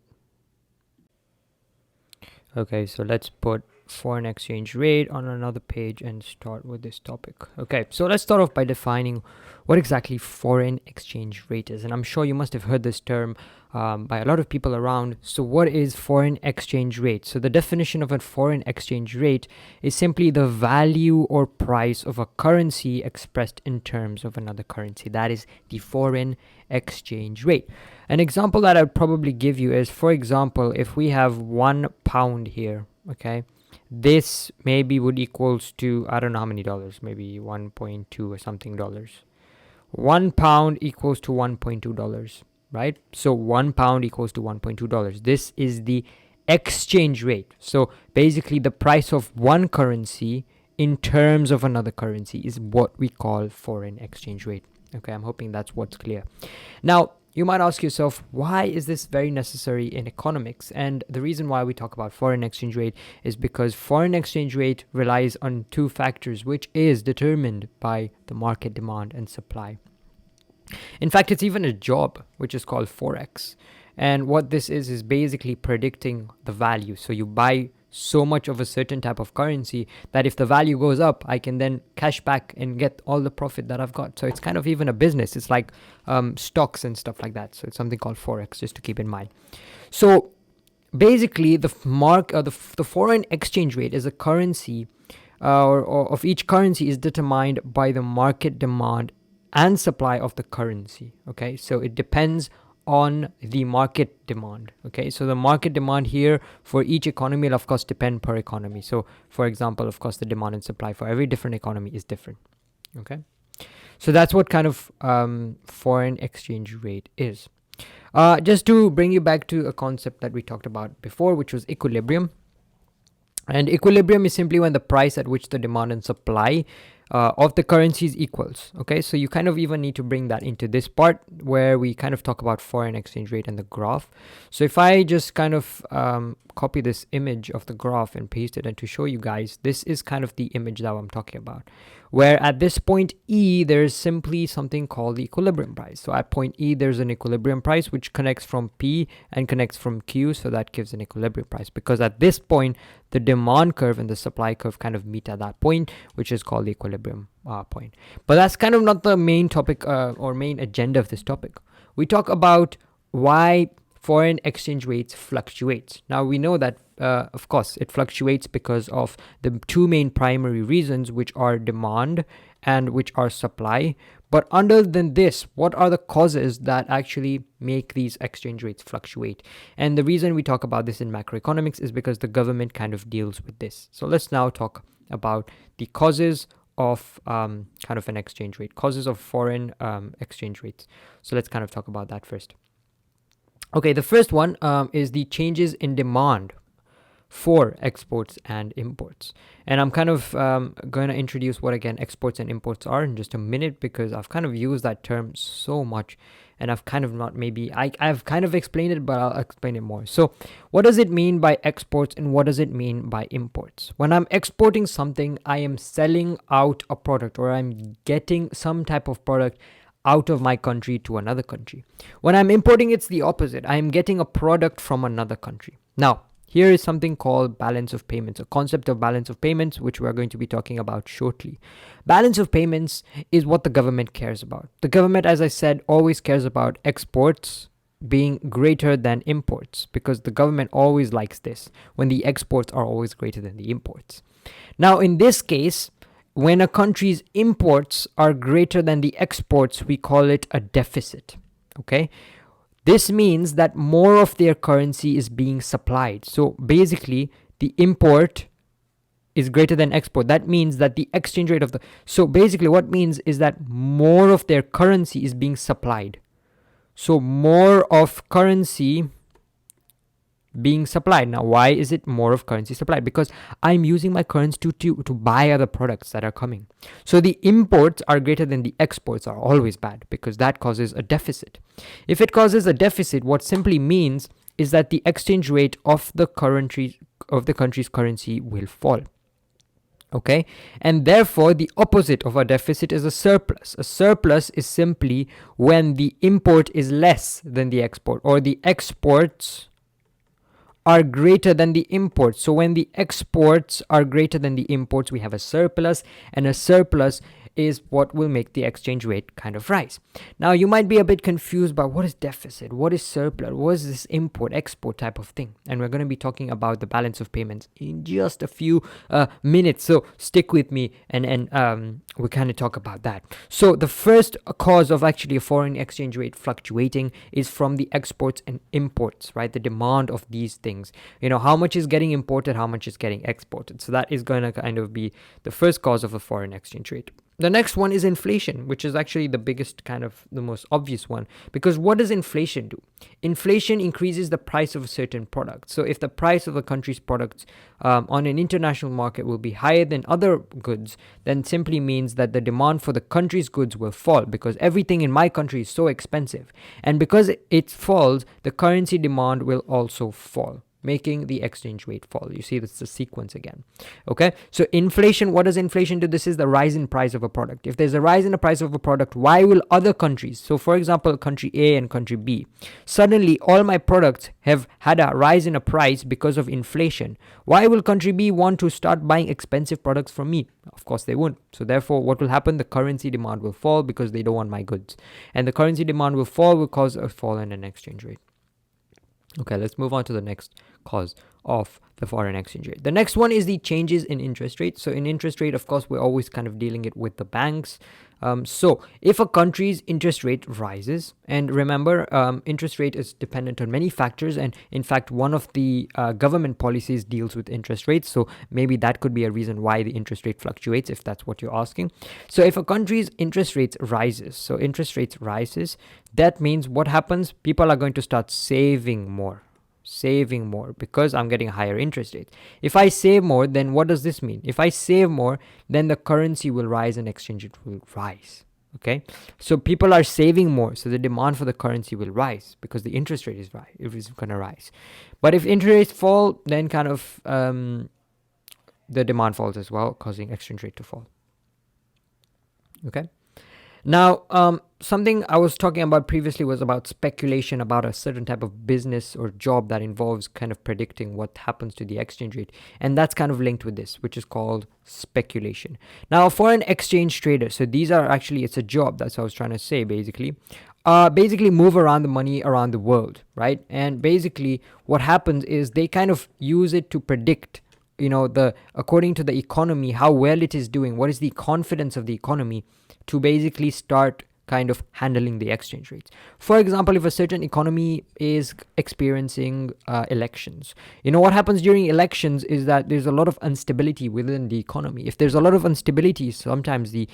Okay, so let's put foreign exchange rate on another page and start with this topic. Okay, so let's start off by defining what exactly foreign exchange rate is. And I'm sure you must have heard this term by a lot of people around. So what is foreign exchange rate? So the definition of a foreign exchange rate is simply the value or price of a currency expressed in terms of another currency. That is the foreign exchange rate. An example that I'd probably give you is, for example, if we have £1 here, okay, this maybe would equals to, I don't know how many dollars, maybe 1.2 or something dollars. £1 equals to $1.2, right? So £1 equals to $1.2. This is the exchange rate. So basically the price of one currency in terms of another currency is what we call foreign exchange rate. Okay, I'm hoping that's what's clear. Now, you might ask yourself, why is this very necessary in economics? And the reason why we talk about foreign exchange rate is because foreign exchange rate relies on two factors, which is determined by the market demand and supply. In fact, it's even a job, which is called Forex. And what this is basically predicting the value. So you buy so much of a certain type of currency that if the value goes up, I can then cash back and get all the profit that I've got. So it's kind of even a business. It's like stocks and stuff like that. So it's something called Forex, just to keep in mind. So basically, the foreign exchange rate is a currency or of each currency is determined by the market demand and supply of the currency. Okay, so it depends on the market demand. Okay, so the market demand here for each economy will of course depend per economy. So for example, of course, the demand and supply for every different economy is different. Okay, so that's what kind of foreign exchange rate is. Just to bring you back to a concept that we talked about before, which was equilibrium. And equilibrium is simply when the price at which the demand and supply of the currencies equals. Okay, so you kind of even need to bring that into this part where we kind of talk about foreign exchange rate and the graph. So if I just kind of copy this image of the graph and paste it, and to show you guys, this is kind of the image that I'm talking about, where at this point E, there's simply something called the equilibrium price. So at point E, there's an equilibrium price which connects from P and connects from Q, so that gives an equilibrium price, because at this point the demand curve and the supply curve kind of meet at that point, which is called the equilibrium point. But that's kind of not the main topic or main agenda of this topic. We talk about why foreign exchange rates fluctuate. Now we know that of course it fluctuates because of the two main primary reasons, which are demand and which are supply. But other than this, what are the causes that actually make these exchange rates fluctuate? And the reason we talk about this in macroeconomics is because the government kind of deals with this. So let's now talk about the causes of kind of an exchange rate, causes of foreign exchange rates. So let's kind of talk about that first. Okay, the first one is the changes in demand for exports and imports. And I'm kind of going to introduce what again exports and imports are in just a minute, because I've kind of used that term so much and I've kind of not I've kind of explained it, but I'll explain it more. So what does it mean by exports and what does it mean by imports? When I'm exporting something, I am selling out a product, or I'm getting some type of product out of my country to another country. When I'm importing, it's the opposite. I am getting a product from another country. Now, here is something called balance of payments, a concept of balance of payments, which we're going to be talking about shortly. Balance of payments is what the government cares about. The government, as I said, always cares about exports being greater than imports, because the government always likes this, when the exports are always greater than the imports. Now, in this case, when a country's imports are greater than the exports, we call it a deficit. Okay? This means that more of their currency is being supplied. So basically, the import is greater than export. That means that the exchange rate of the... So basically what means is that more of their currency is being supplied. So more of currency being supplied. Now, why is it more of currency supplied? Because I'm using my currency to buy other products that are coming. So the imports are greater than the exports are always bad, because that causes a deficit. If it causes a deficit, what simply means is that the exchange rate of the country's currency will fall. Okay, and therefore the opposite of a deficit is a surplus. A surplus is simply when the import is less than the export, or the exports are greater than the imports. So when the exports are greater than the imports, we have a surplus, and a surplus is what will make the exchange rate kind of rise. Now, you might be a bit confused about what is deficit, what is surplus, what is this import export type of thing, and we're going to be talking about the balance of payments in just a few minutes, so stick with me, and we kind of talk about that. So the first cause of actually a foreign exchange rate fluctuating is from the exports and imports, right? The demand of these things, how much is getting imported, how much is getting exported. So that is going to kind of be the first cause of a foreign exchange rate. The next one is inflation, which is actually the biggest, kind of the most obvious one, because what does inflation do? Inflation increases the price of a certain product. So if the price of a country's products on an international market will be higher than other goods, then simply means that the demand for the country's goods will fall, because everything in my country is so expensive. And because it falls, the currency demand will also fall, making the exchange rate fall. You see, that's the sequence again. Okay, so inflation, what does inflation do? This is the rise in price of a product. If there's a rise in the price of a product, why will other countries, so for example country A and country B, suddenly all my products have had a rise in a price because of inflation? Why will country B want to start buying expensive products from me? Of course they won't. So therefore what will happen? The currency demand will fall, because they don't want my goods, and the currency demand will fall, will cause a fall in an exchange rate. Okay, let's move on to the next cause of the foreign exchange rate. The next one is the changes in interest rate. So in interest rate, of course, we're always kind of dealing it with the banks. So if a country's interest rate rises, and remember, interest rate is dependent on many factors, and in fact, one of the government policies deals with interest rates. So maybe that could be a reason why the interest rate fluctuates, if that's what you're asking. So if a country's interest rates rises, that means what happens? People are going to start saving more, because I'm getting a higher interest rate. If I save more, then what does this mean? If I save more, then the currency will rise and exchange rate will rise. Okay, so people are saving more, so the demand for the currency will rise, because the interest rate is going to rise. But if interest rates fall, then kind of the demand falls as well, causing exchange rate to fall. Okay. Now, something I was talking about previously was about speculation about a certain type of business or job that involves kind of predicting what happens to the exchange rate. And that's kind of linked with this, which is called speculation. Now, a foreign exchange trader, so these are actually, it's a job, that's what I was trying to say basically. Basically move around the money around the world, right? And basically what happens is they kind of use it to predict, according to the economy, how well it is doing, what is the confidence of the economy, to basically start kind of handling the exchange rates. For example, if a certain economy is experiencing elections, what happens during elections is that there's a lot of instability within the economy. If there's a lot of instability, sometimes the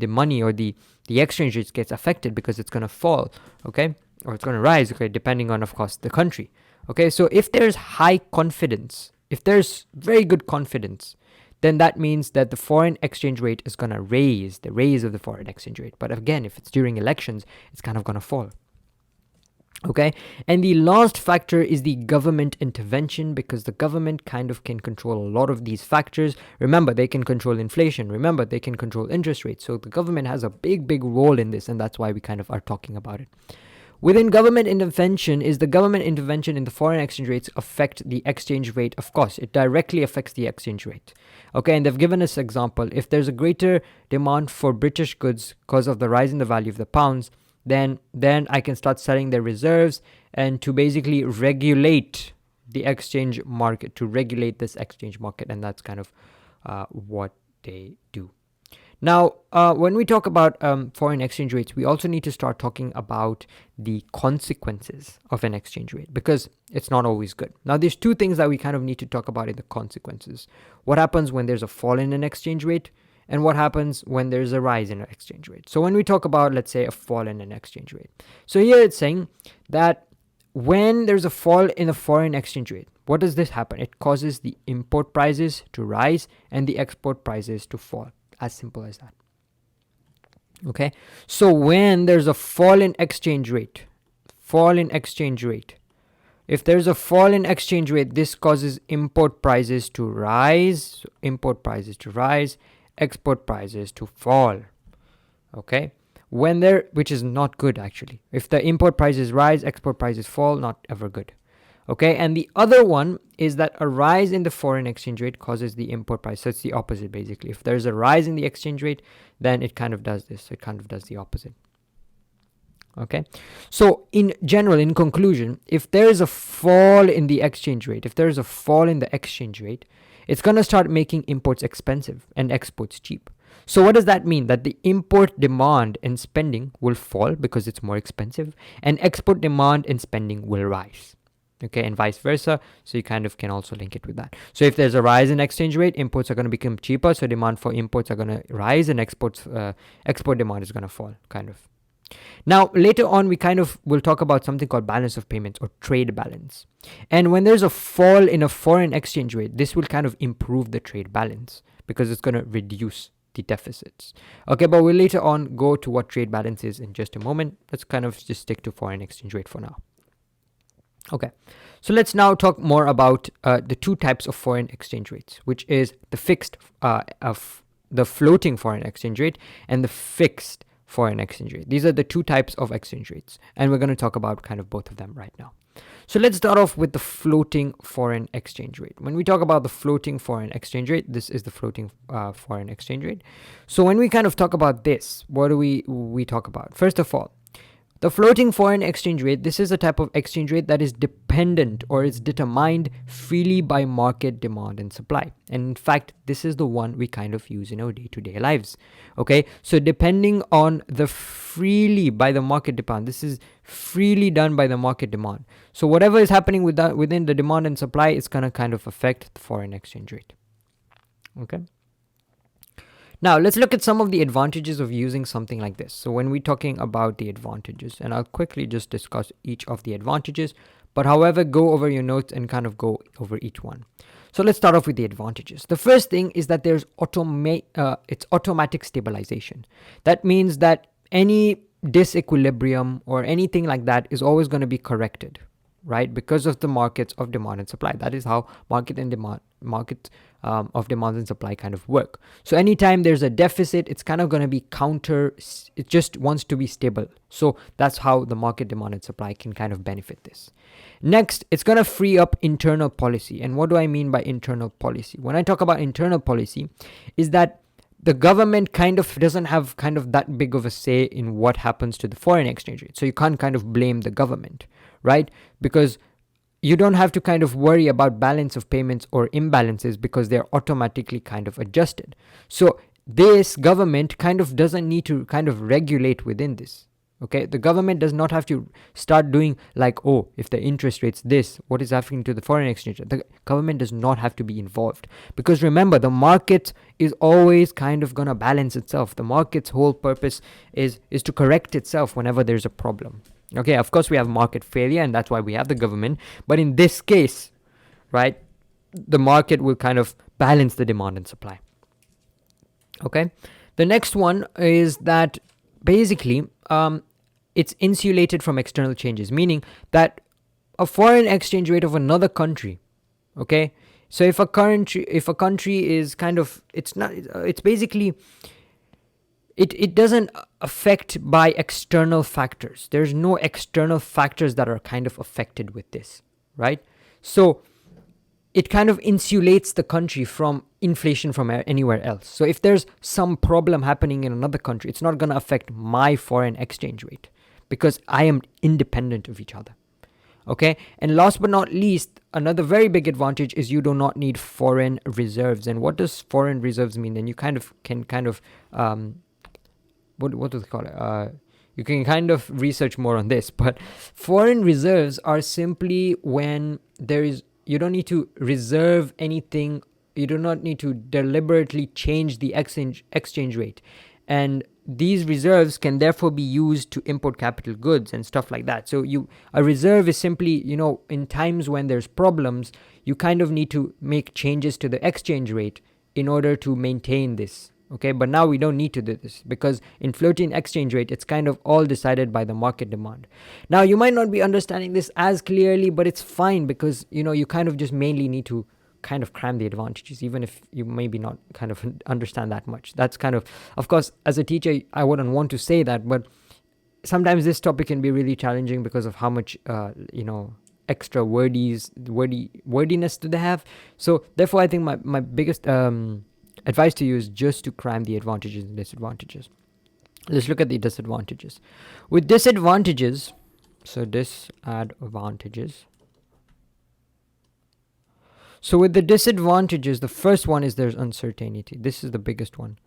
money or the exchange rates gets affected, because it's going to fall, okay, or it's going to rise, okay, depending on, of course, the country. Okay, so if there's high confidence, if there's very good confidence, then that means that the foreign exchange rate is going to raise, the raise of the foreign exchange rate. But again, if it's during elections, it's kind of going to fall. Okay, and the last factor is the government intervention, because the government kind of can control a lot of these factors. Remember, they can control inflation. Remember, they can control interest rates. So the government has a big role in this, and that's why we kind of are talking about it. Within government intervention is the government intervention in the foreign exchange rates affect the exchange rate. Of course, it directly affects the exchange rate. Okay, and they've given us example. If there's a greater demand for British goods because of the rise in the value of the pounds, then I can start selling their reserves, and to basically regulate the exchange market, to regulate this exchange market, and that's kind of what they do. Now, when we talk about foreign exchange rates, we also need to start talking about the consequences of an exchange rate, because it's not always good. Now, there's two things that we kind of need to talk about in the consequences. What happens when there's a fall in an exchange rate, and what happens when there's a rise in an exchange rate. So when we talk about, let's say, a fall in an exchange rate. So here it's saying that when there's a fall in a foreign exchange rate, what does this happen? It causes the import prices to rise and the export prices to fall. As simple as that. Okay, so when there's a fall in exchange rate, if there's a fall in exchange rate, this causes import prices to rise, export prices to fall. Okay, which is not good actually. If the import prices rise, export prices fall, not ever good. Okay, and the other one is that a rise in the foreign exchange rate causes the import price. So it's the opposite basically. If there's a rise in the exchange rate, then it kind of does this. It kind of does the opposite. Okay, so in general, in conclusion, if there is a fall in the exchange rate, it's going to start making imports expensive and exports cheap. So what does that mean? That the import demand and spending will fall because it's more expensive, and export demand and spending will rise. Okay, and vice versa. So you kind of can also link it with that. So if there's a rise in exchange rate, imports are going to become cheaper, so demand for imports are going to rise, and export demand is going to fall, kind of. Now, later on, we kind of will talk about something called balance of payments or trade balance. And when there's a fall in a foreign exchange rate, this will kind of improve the trade balance because it's going to reduce the deficits. Okay, but we'll later on go to what trade balance is in just a moment. Let's kind of just stick to foreign exchange rate for now. Okay, so let's now talk more about the two types of foreign exchange rates, which is the fixed, of the floating foreign exchange rate and the fixed foreign exchange rate. These are the two types of exchange rates, and we're going to talk about kind of both of them right now. So let's start off with the floating foreign exchange rate. When we talk about the floating foreign exchange rate, this is the floating foreign exchange rate. So when we kind of talk about this, what do we talk about? First of all, the floating foreign exchange rate, this is a type of exchange rate that is dependent or is determined freely by market demand and supply. And in fact, this is the one we kind of use in our day-to-day lives. Okay, so depending on the freely by the market demand, this is freely done by the market demand. So whatever is happening within the demand and supply is going to kind of affect the foreign exchange rate. Okay. Now, let's look at some of the advantages of using something like this. So when we're talking about the advantages, and I'll quickly just discuss each of the advantages, but however, go over your notes and kind of go over each one. So let's start off with the advantages. The first thing is that there's it's automatic stabilization. That means that any disequilibrium or anything like that is always going to be corrected, right? Because of the markets of demand and supply. That is how market of demand and supply kind of work. So anytime there's a deficit, it's kind of going to be it just wants to be stable. So that's how the market demand and supply can kind of benefit this. Next, it's going to free up internal policy. And what do I mean by internal policy? When I talk about internal policy, is that the government kind of doesn't have kind of that big of a say in what happens to the foreign exchange rate. So you can't kind of blame the government, right? Because you don't have to kind of worry about balance of payments or imbalances because they're automatically kind of adjusted. So this government kind of doesn't need to kind of regulate within this. Okay, the government does not have to start doing like, oh, if the interest rate's this, what is happening to the foreign exchange? The government does not have to be involved, because remember, the market is always kind of gonna balance itself. The market's whole purpose is to correct itself whenever there's a problem. Okay, of course we have market failure, and that's why we have the government. But in this case, right, the market will kind of balance the demand and supply. Okay, the next one is that basically it's insulated from external changes, meaning that a foreign exchange rate of another country, okay, so if a country is kind of, it's basically, it doesn't affect by external factors. There's no external factors that are kind of affected with this, right? So it kind of insulates the country from inflation from anywhere else. So if there's some problem happening in another country, it's not going to affect my foreign exchange rate because I am independent of each other. Okay, and last but not least, another very big advantage is you do not need foreign reserves. And what does foreign reserves mean? Then you kind of can kind of what do they call it? You can kind of research more on this, but foreign reserves are simply when there is, you don't need to reserve anything, you do not need to deliberately change the exchange rate, and these reserves can therefore be used to import capital goods and stuff like that. So a reserve is simply, in times when there's problems, you kind of need to make changes to the exchange rate in order to maintain this. Okay, but now we don't need to do this because in floating exchange rate, it's kind of all decided by the market demand. Now, you might not be understanding this as clearly, but it's fine because, you kind of just mainly need to kind of cram the advantages, even if you maybe not kind of understand that much. That's kind of course, as a teacher, I wouldn't want to say that, but sometimes this topic can be really challenging because of how much, extra wordiness do they have. So therefore, I think my biggest advice to you is just to cram the advantages and disadvantages. Let's look at the disadvantages. With disadvantages, so disadvantages. So with the disadvantages, the first one is there's uncertainty. This is the biggest one.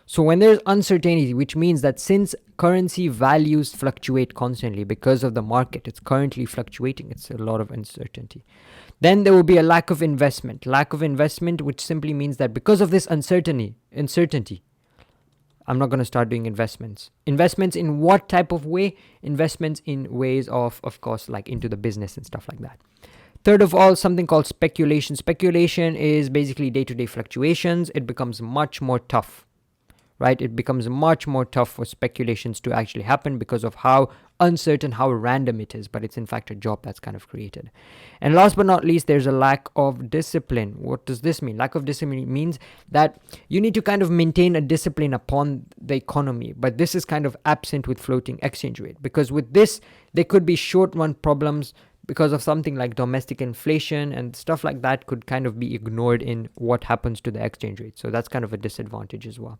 So when there's uncertainty, which means that since currency values fluctuate constantly because of the market, it's currently fluctuating, it's a lot of uncertainty. Then there will be a lack of investment, which simply means that because of this uncertainty, I'm not going to start doing investments. Investments in what type of way? Investments in ways of course, like into the business and stuff like that. Third of all, something called speculation. Speculation is basically day-to-day fluctuations. It becomes much more tough, right? It becomes much more tough for speculations to actually happen because of how uncertain, how random it is, but it's in fact a job that's kind of created. And last but not least, there's a lack of discipline. What does this mean? Lack of discipline means that you need to kind of maintain a discipline upon the economy, but this is kind of absent with floating exchange rate, because with this, there could be short-run problems because of something like domestic inflation, and stuff like that could kind of be ignored in what happens to the exchange rate. So that's kind of a disadvantage as well.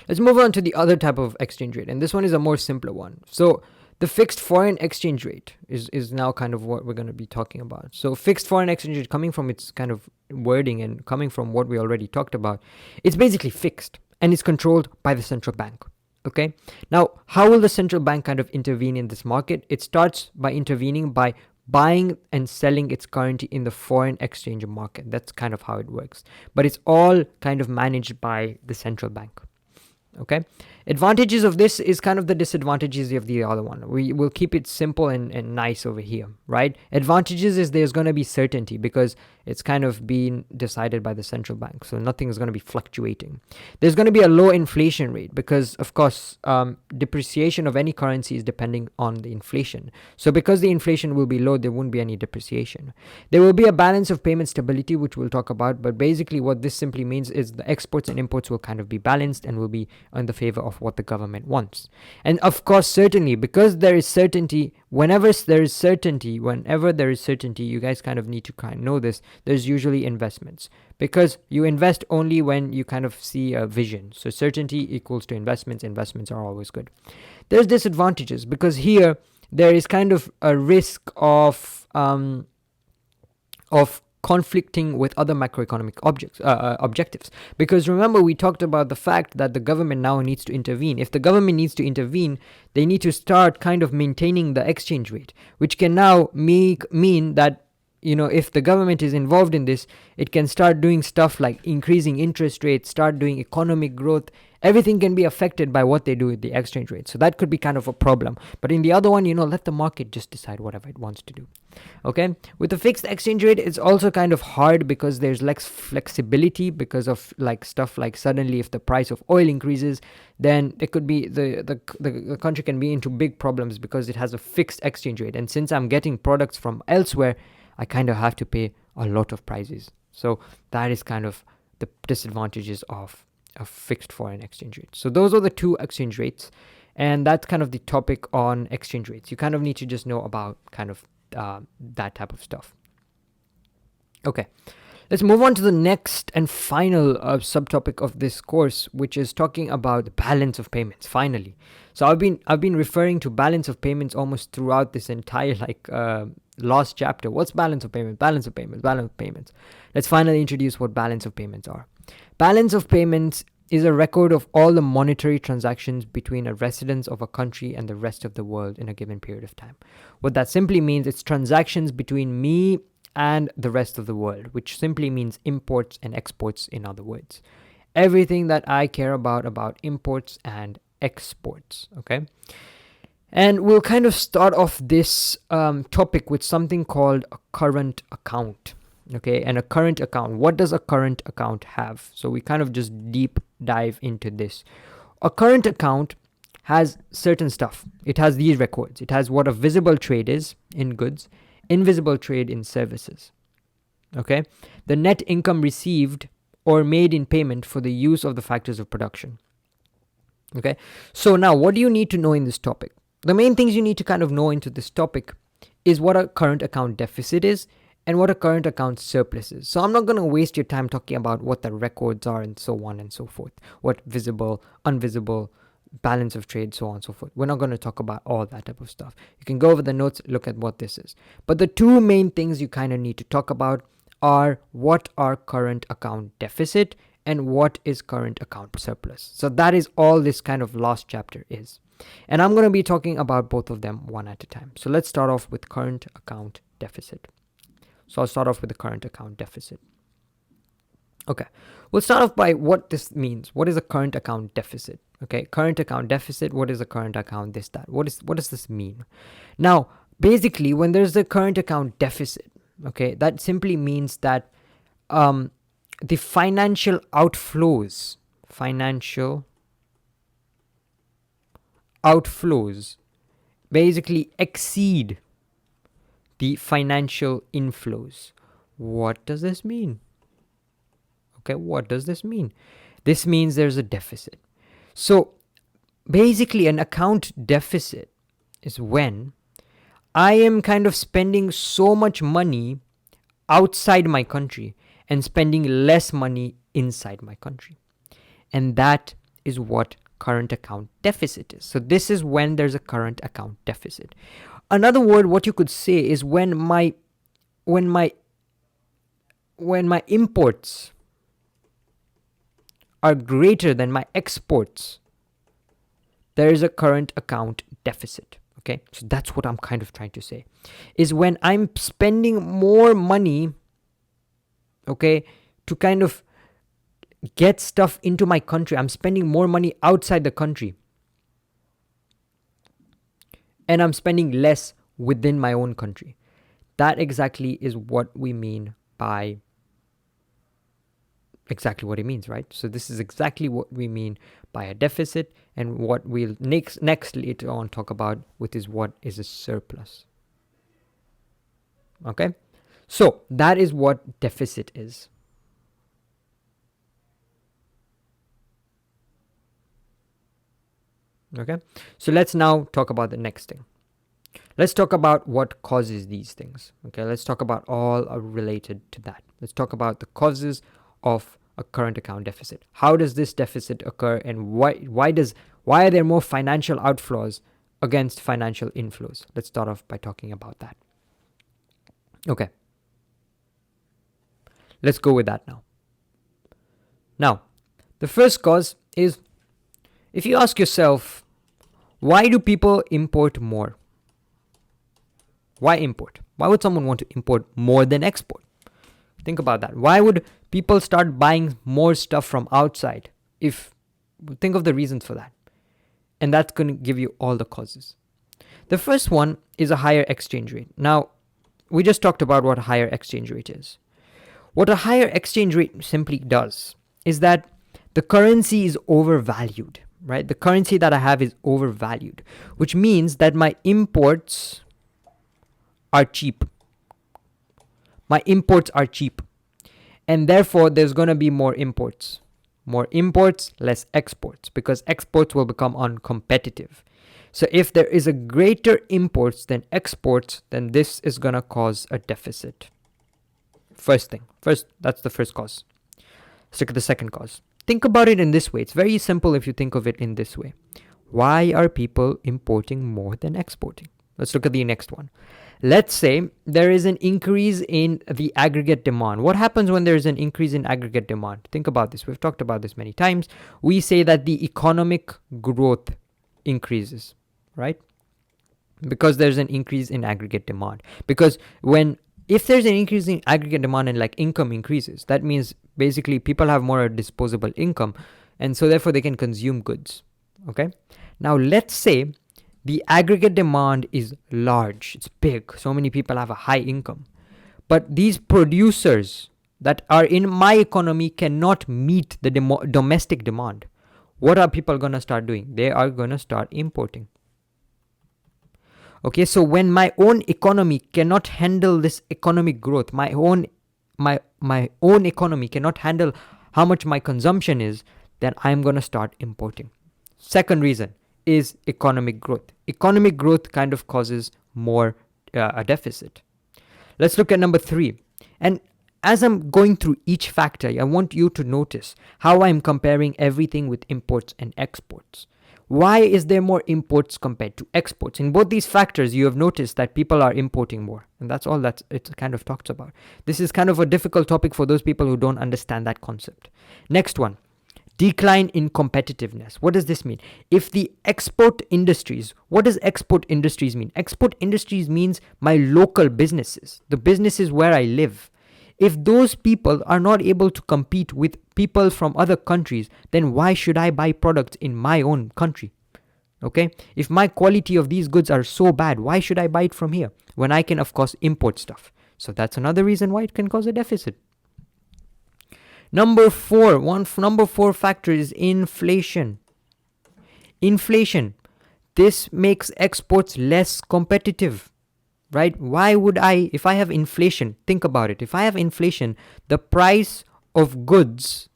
Let's move on to the other type of exchange rate, and this one is a more simpler one. So the fixed foreign exchange rate is now kind of what we're going to be talking about. So fixed foreign exchange rate, coming from its kind of wording and coming from what we already talked about, it's basically fixed and it's controlled by the central bank. Okay, now how will the central bank kind of intervene in this market? It starts by intervening by buying and selling its currency in the foreign exchange market. That's kind of how it works, but it's all kind of managed by the central bank. Okay, advantages of this is kind of the disadvantages of the other one. We will keep it simple and nice over here, right? Advantages is there's going to be certainty because it's kind of being decided by the central bank, so nothing is going to be fluctuating. There's going to be a low inflation rate because, of course, depreciation of any currency is depending on the inflation. So because the inflation will be low, there won't be any depreciation. There will be a balance of payment stability, which we'll talk about, but basically what this simply means is the exports and imports will kind of be balanced and will be in the favor of what the government wants. And of course, certainly, because there is certainty, whenever there is certainty, you guys kind of need to kind of know this, there's usually investments, because you invest only when you kind of see a vision. So certainty equals to investments. Investments are always good. There's disadvantages because here there is kind of a risk of conflicting with other macroeconomic objectives. Because remember, we talked about the fact that the government now needs to intervene. If the government needs to intervene, they need to start kind of maintaining the exchange rate, which can now mean that, if the government is involved in this, it can start doing stuff like increasing interest rates, start doing economic growth. Everything can be affected by what they do with the exchange rate. So that could be kind of a problem. But in the other one, let the market just decide whatever it wants to do. Okay, with the fixed exchange rate, it's also kind of hard because there's less flexibility because of like stuff like suddenly if the price of oil increases, then it could be the country can be into big problems because it has a fixed exchange rate. And since I'm getting products from elsewhere, I kind of have to pay a lot of prices. So that is kind of the disadvantages of a fixed foreign exchange rate. So those are the two exchange rates, and that's kind of the topic on exchange rates. You kind of need to just know about kind of that type of stuff. Okay, Let's move on to the next and final subtopic of this course, which is talking about the balance of payments. Finally, so I've been referring to balance of payments almost throughout this entire last chapter. What's balance of payments? Balance of payments. Balance of payments. Let's finally introduce what balance of payments are. Balance of payments is a record of all the monetary transactions between a resident of a country and the rest of the world in a given period of time. What that simply means, it's transactions between me and the rest of the world, which simply means imports and exports, in other words. Everything that I care about imports and exports, okay? And we'll kind of start off this topic with something called a current account, okay? And a current account, what does a current account have? So we kind of just deep dive into this. A current account has certain stuff. It has these records. It has what a visible trade is in goods, invisible trade in services, okay? The net income received or made in payment for the use of the factors of production, okay? So now, what do you need to know in this topic? The main things you need to kind of know into this topic is what a current account deficit is and what a current account surplus is. So I'm not going to waste your time talking about what the records are and so on and so forth, what visible, invisible, balance of trade, so on and so forth. We're not going to talk about all that type of stuff. You can go over the notes, look at what this is. But the two main things you kind of need to talk about are what are current account deficit and what is current account surplus. So that is all this kind of last chapter is. And I'm going to be talking about both of them one at a time. So let's start off with current account deficit. So I'll start off with the current account deficit. Okay, we'll start off by what this means. What is a current account deficit? Okay, current account deficit. What is a current account this, that? What does this mean? Now, basically, when there's a current account deficit, okay, that simply means that the financial outflows basically exceed the financial inflows. What does this mean? Okay, what does this mean? This means there's a deficit. So basically, an account deficit is when I am kind of spending so much money outside my country and spending less money inside my country. And that is what current account deficit is. So this is when there's a current account deficit. Another word, what you could say, is when my imports are greater than my exports, there is a current account deficit. Okay, so that's what I'm kind of trying to say, is when I'm spending more money, okay, to kind of get stuff into my country. I'm spending more money outside the country, and I'm spending less within my own country. That exactly is what we mean by exactly what it means, right? So this is exactly what we mean by a deficit, and what we'll next later on talk about, which is what is a surplus. Okay, so that is what deficit is. Okay, so let's now talk about the next thing. Let's talk about what causes these things. Okay, let's talk about all are related to that. Let's talk about the causes of a current account deficit. How does this deficit occur, and why are there more financial outflows against financial inflows? Let's start off by talking about that. Okay, let's go with that now. Now, the first cause is, if you ask yourself, why do people import more? Why import? Why would someone want to import more than export? Think about that. Why would people start buying more stuff from outside? Think of the reasons for that. And that's going to give you all the causes. The first one is a higher exchange rate. Now, we just talked about what a higher exchange rate is. What a higher exchange rate simply does is that the currency is overvalued, right? The currency that I have is overvalued, which means that my imports are cheap. My imports are cheap. And therefore, there's going to be more imports. More imports, less exports, because exports will become uncompetitive. So if there is a greater imports than exports, then this is going to cause a deficit. That's the first cause. Let's look at the second cause. Think about it in this way. It's very simple if you think of it in this way. Why are people importing more than exporting? Let's look at the next one. Let's say there is an increase in the aggregate demand. What happens when there is an increase in aggregate demand? Think about this. We've talked about this many times. We say that the economic growth increases, right? Because there's an increase in aggregate demand. Because if there's an increase in aggregate demand and like income increases, that means basically people have more disposable income, and so therefore they can consume goods. Okay. Now let's say the aggregate demand is large, it's big, so many people have a high income, but these producers that are in my economy cannot meet the domestic demand. What are people going to start doing? They are going to start importing. Okay, so when my own economy cannot handle this economic growth, my own economy cannot handle how much my consumption is, then I'm going to start importing. Second reason is economic growth. Economic growth kind of causes more a deficit. Let's look at number 3. And as I'm going through each factor, I want you to notice how I'm comparing everything with imports and exports. Why is there more imports compared to exports? In both these factors, you have noticed that people are importing more. And that's all that it kind of talks about. This is kind of a difficult topic for those people who don't understand that concept. Next one. Decline in competitiveness. What does this mean? If the export industries, what does export industries mean? Export industries means my local businesses, the businesses where I live. If those people are not able to compete with people from other countries, then why should I buy products in my own country? Okay? If my quality of these goods are so bad, why should I buy it from here when I can, of course, import stuff? So that's another reason why it can cause a deficit. Number 4 factor is inflation. Inflation. This makes exports less competitive, right? Why would if I have inflation, think about it. If I have inflation, the price of goods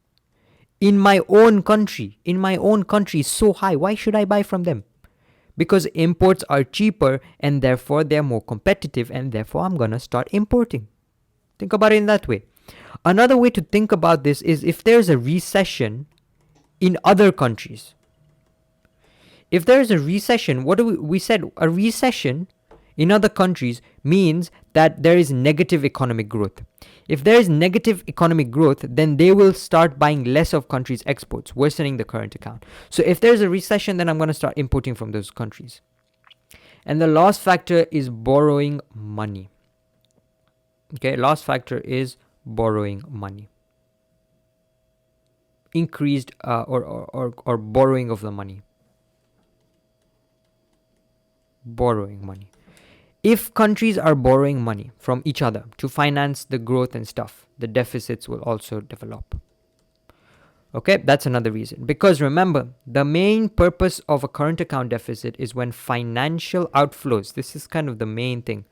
in my own country is so high. Why should I buy from them? Because imports are cheaper and therefore they're more competitive, and therefore I'm going to start importing. Think about it in that way. Another way to think about this is if there's a recession in other countries. If there's a recession, what do we said? A recession in other countries means that there is negative economic growth. If there is negative economic growth, then they will start buying less of countries' exports, worsening the current account. So if there's a recession, then I'm going to start importing from those countries. And the last factor is borrowing money. Okay, last factor is borrowing money. Increased or borrowing of the money. Borrowing money. If countries are borrowing money from each other to finance the growth and stuff, the deficits will also develop. Okay, that's another reason. Because remember, the main purpose of a current account deficit is when financial outflows, this is kind of the main thing,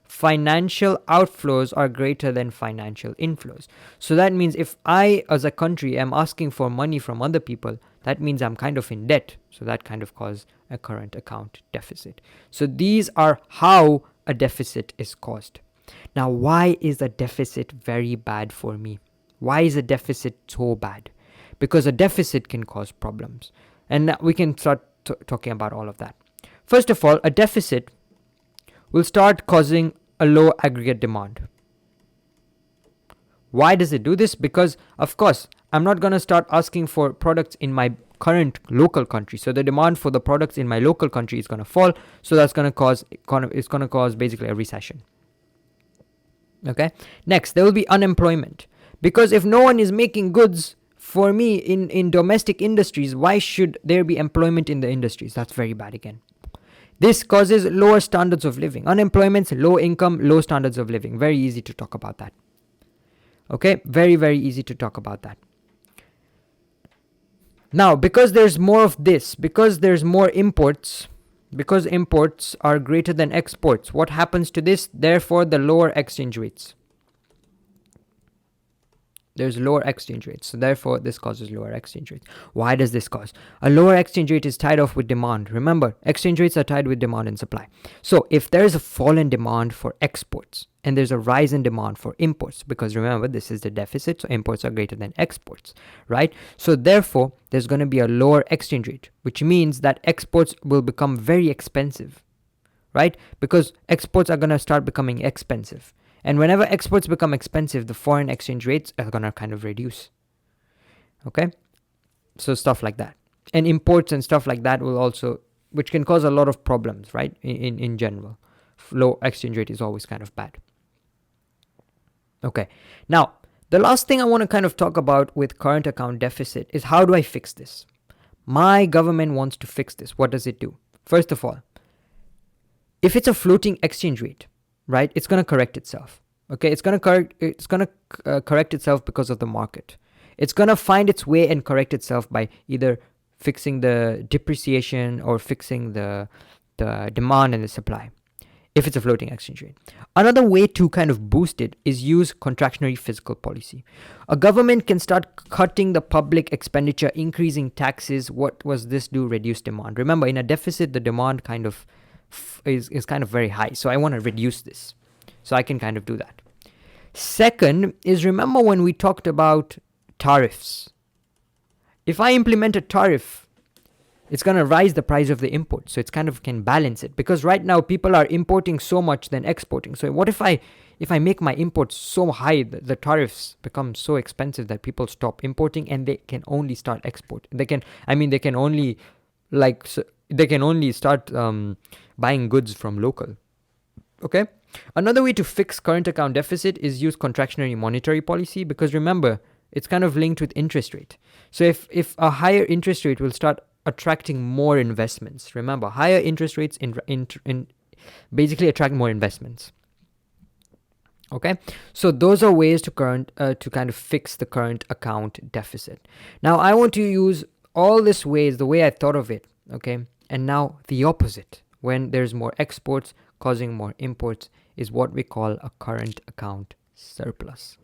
financial outflows are greater than financial inflows. So that means if I, as a country, am asking for money from other people, that means I'm kind of in debt. So that kind of causes a current account deficit. So these are how a deficit is caused. Now, why is a deficit very bad for me? Why is a deficit so bad? Because a deficit can cause problems. And we can start talking about all of that. First of all, a deficit will start causing a low aggregate demand. Why does it do this? Because, of course, I'm not going to start asking for products in my current local country. So the demand for the products in my local country is going to fall. So that's going to cause basically a recession. Okay. Next, there will be unemployment. Because if no one is making goods for me in domestic industries, why should there be employment in the industries? That's very bad again. This causes lower standards of living. Unemployment, low income, low standards of living. Very easy to talk about that. Okay, very, very easy to talk about that. Now, because there's more of this, because there's more imports, because imports are greater than exports, what happens to this? Therefore, the lower exchange rates. There's lower exchange rates. So therefore, this causes lower exchange rates. Why does this cause? A lower exchange rate is tied off with demand. Remember, exchange rates are tied with demand and supply. So if there is a fall in demand for exports and there's a rise in demand for imports, because remember, this is the deficit, so imports are greater than exports, right? So therefore, there's going to be a lower exchange rate, which means that exports will become very expensive, right? Because exports are going to start becoming expensive. And whenever exports become expensive, the foreign exchange rates are going to kind of reduce. Okay? So stuff like that. And imports and stuff like that will also, which can cause a lot of problems, right? In general. Low exchange rate is always kind of bad. Okay. Now, the last thing I want to kind of talk about with current account deficit is how do I fix this? My government wants to fix this. What does it do? First of all, if it's a floating exchange rate, right, it's going to correct itself. Okay, it's going to correct itself because of the market. It's going to find its way and correct itself by either fixing the depreciation or fixing the demand and the supply, if it's a floating exchange rate. Another way to kind of boost it is use contractionary fiscal policy. A government can start cutting the public expenditure, increasing taxes. What was this do? Reduce demand. Remember, in a deficit, the demand kind of is kind of very high. So I want to reduce this. So I can kind of do that. Second is, remember when we talked about tariffs? If I implement a tariff, it's going to rise the price of the import. So it's kind of can balance it. Because right now people are importing so much than exporting. So what if I make my imports so high that the tariffs become so expensive that people stop importing and they can only start exporting? They can only start buying goods from local. Okay? Another way to fix current account deficit is use contractionary monetary policy, because remember, it's kind of linked with interest rate. So if a higher interest rate will start attracting more investments. Remember, higher interest rates in basically attract more investments. Okay, so those are ways to kind of fix the current account deficit. Now I want to use all these ways the way I thought of it. Okay, and now the opposite. When there's more exports causing more imports is what we call a current account surplus.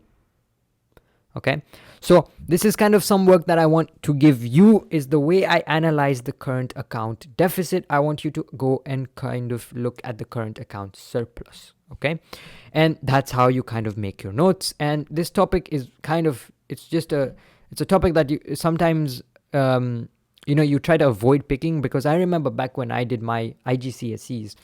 Okay, so this is kind of some work that I want to give you, is the way I analyze the current account deficit. I want you to go and kind of look at the current account surplus. Okay, and that's how you kind of make your notes. And this topic is kind of, it's a topic that you sometimes you try to avoid picking, because I remember back when I did my IGCSEs,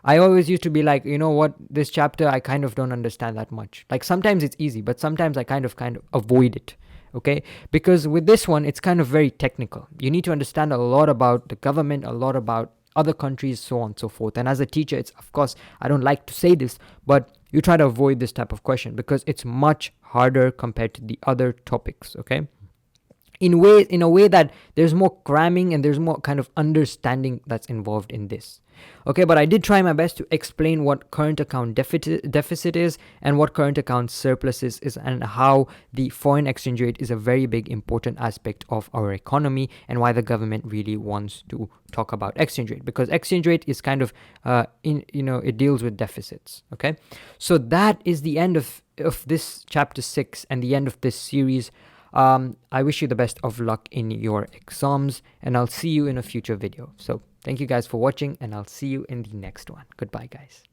I always used to be like, you know what, this chapter I kind of don't understand that much. Like sometimes it's easy, but sometimes I kind of avoid it. Okay, because with this one it's kind of very technical. You need to understand a lot about the government, a lot about other countries, so on and so forth. And as a teacher, it's, of course, I don't like to say this, but you try to avoid this type of question because it's much harder compared to the other topics. Okay, in a way that there's more cramming and there's more kind of understanding that's involved in this. Okay, but I did try my best to explain what current account deficit is and what current account surplus is, and how the foreign exchange rate is a very big important aspect of our economy, and why the government really wants to talk about exchange rate, because exchange rate is kind of it deals with deficits. Okay, so that is the end of this chapter 6 and the end of this series. I wish you the best of luck in your exams, and I'll see you in a future video. So thank you guys for watching, and I'll see you in the next one. Goodbye, guys.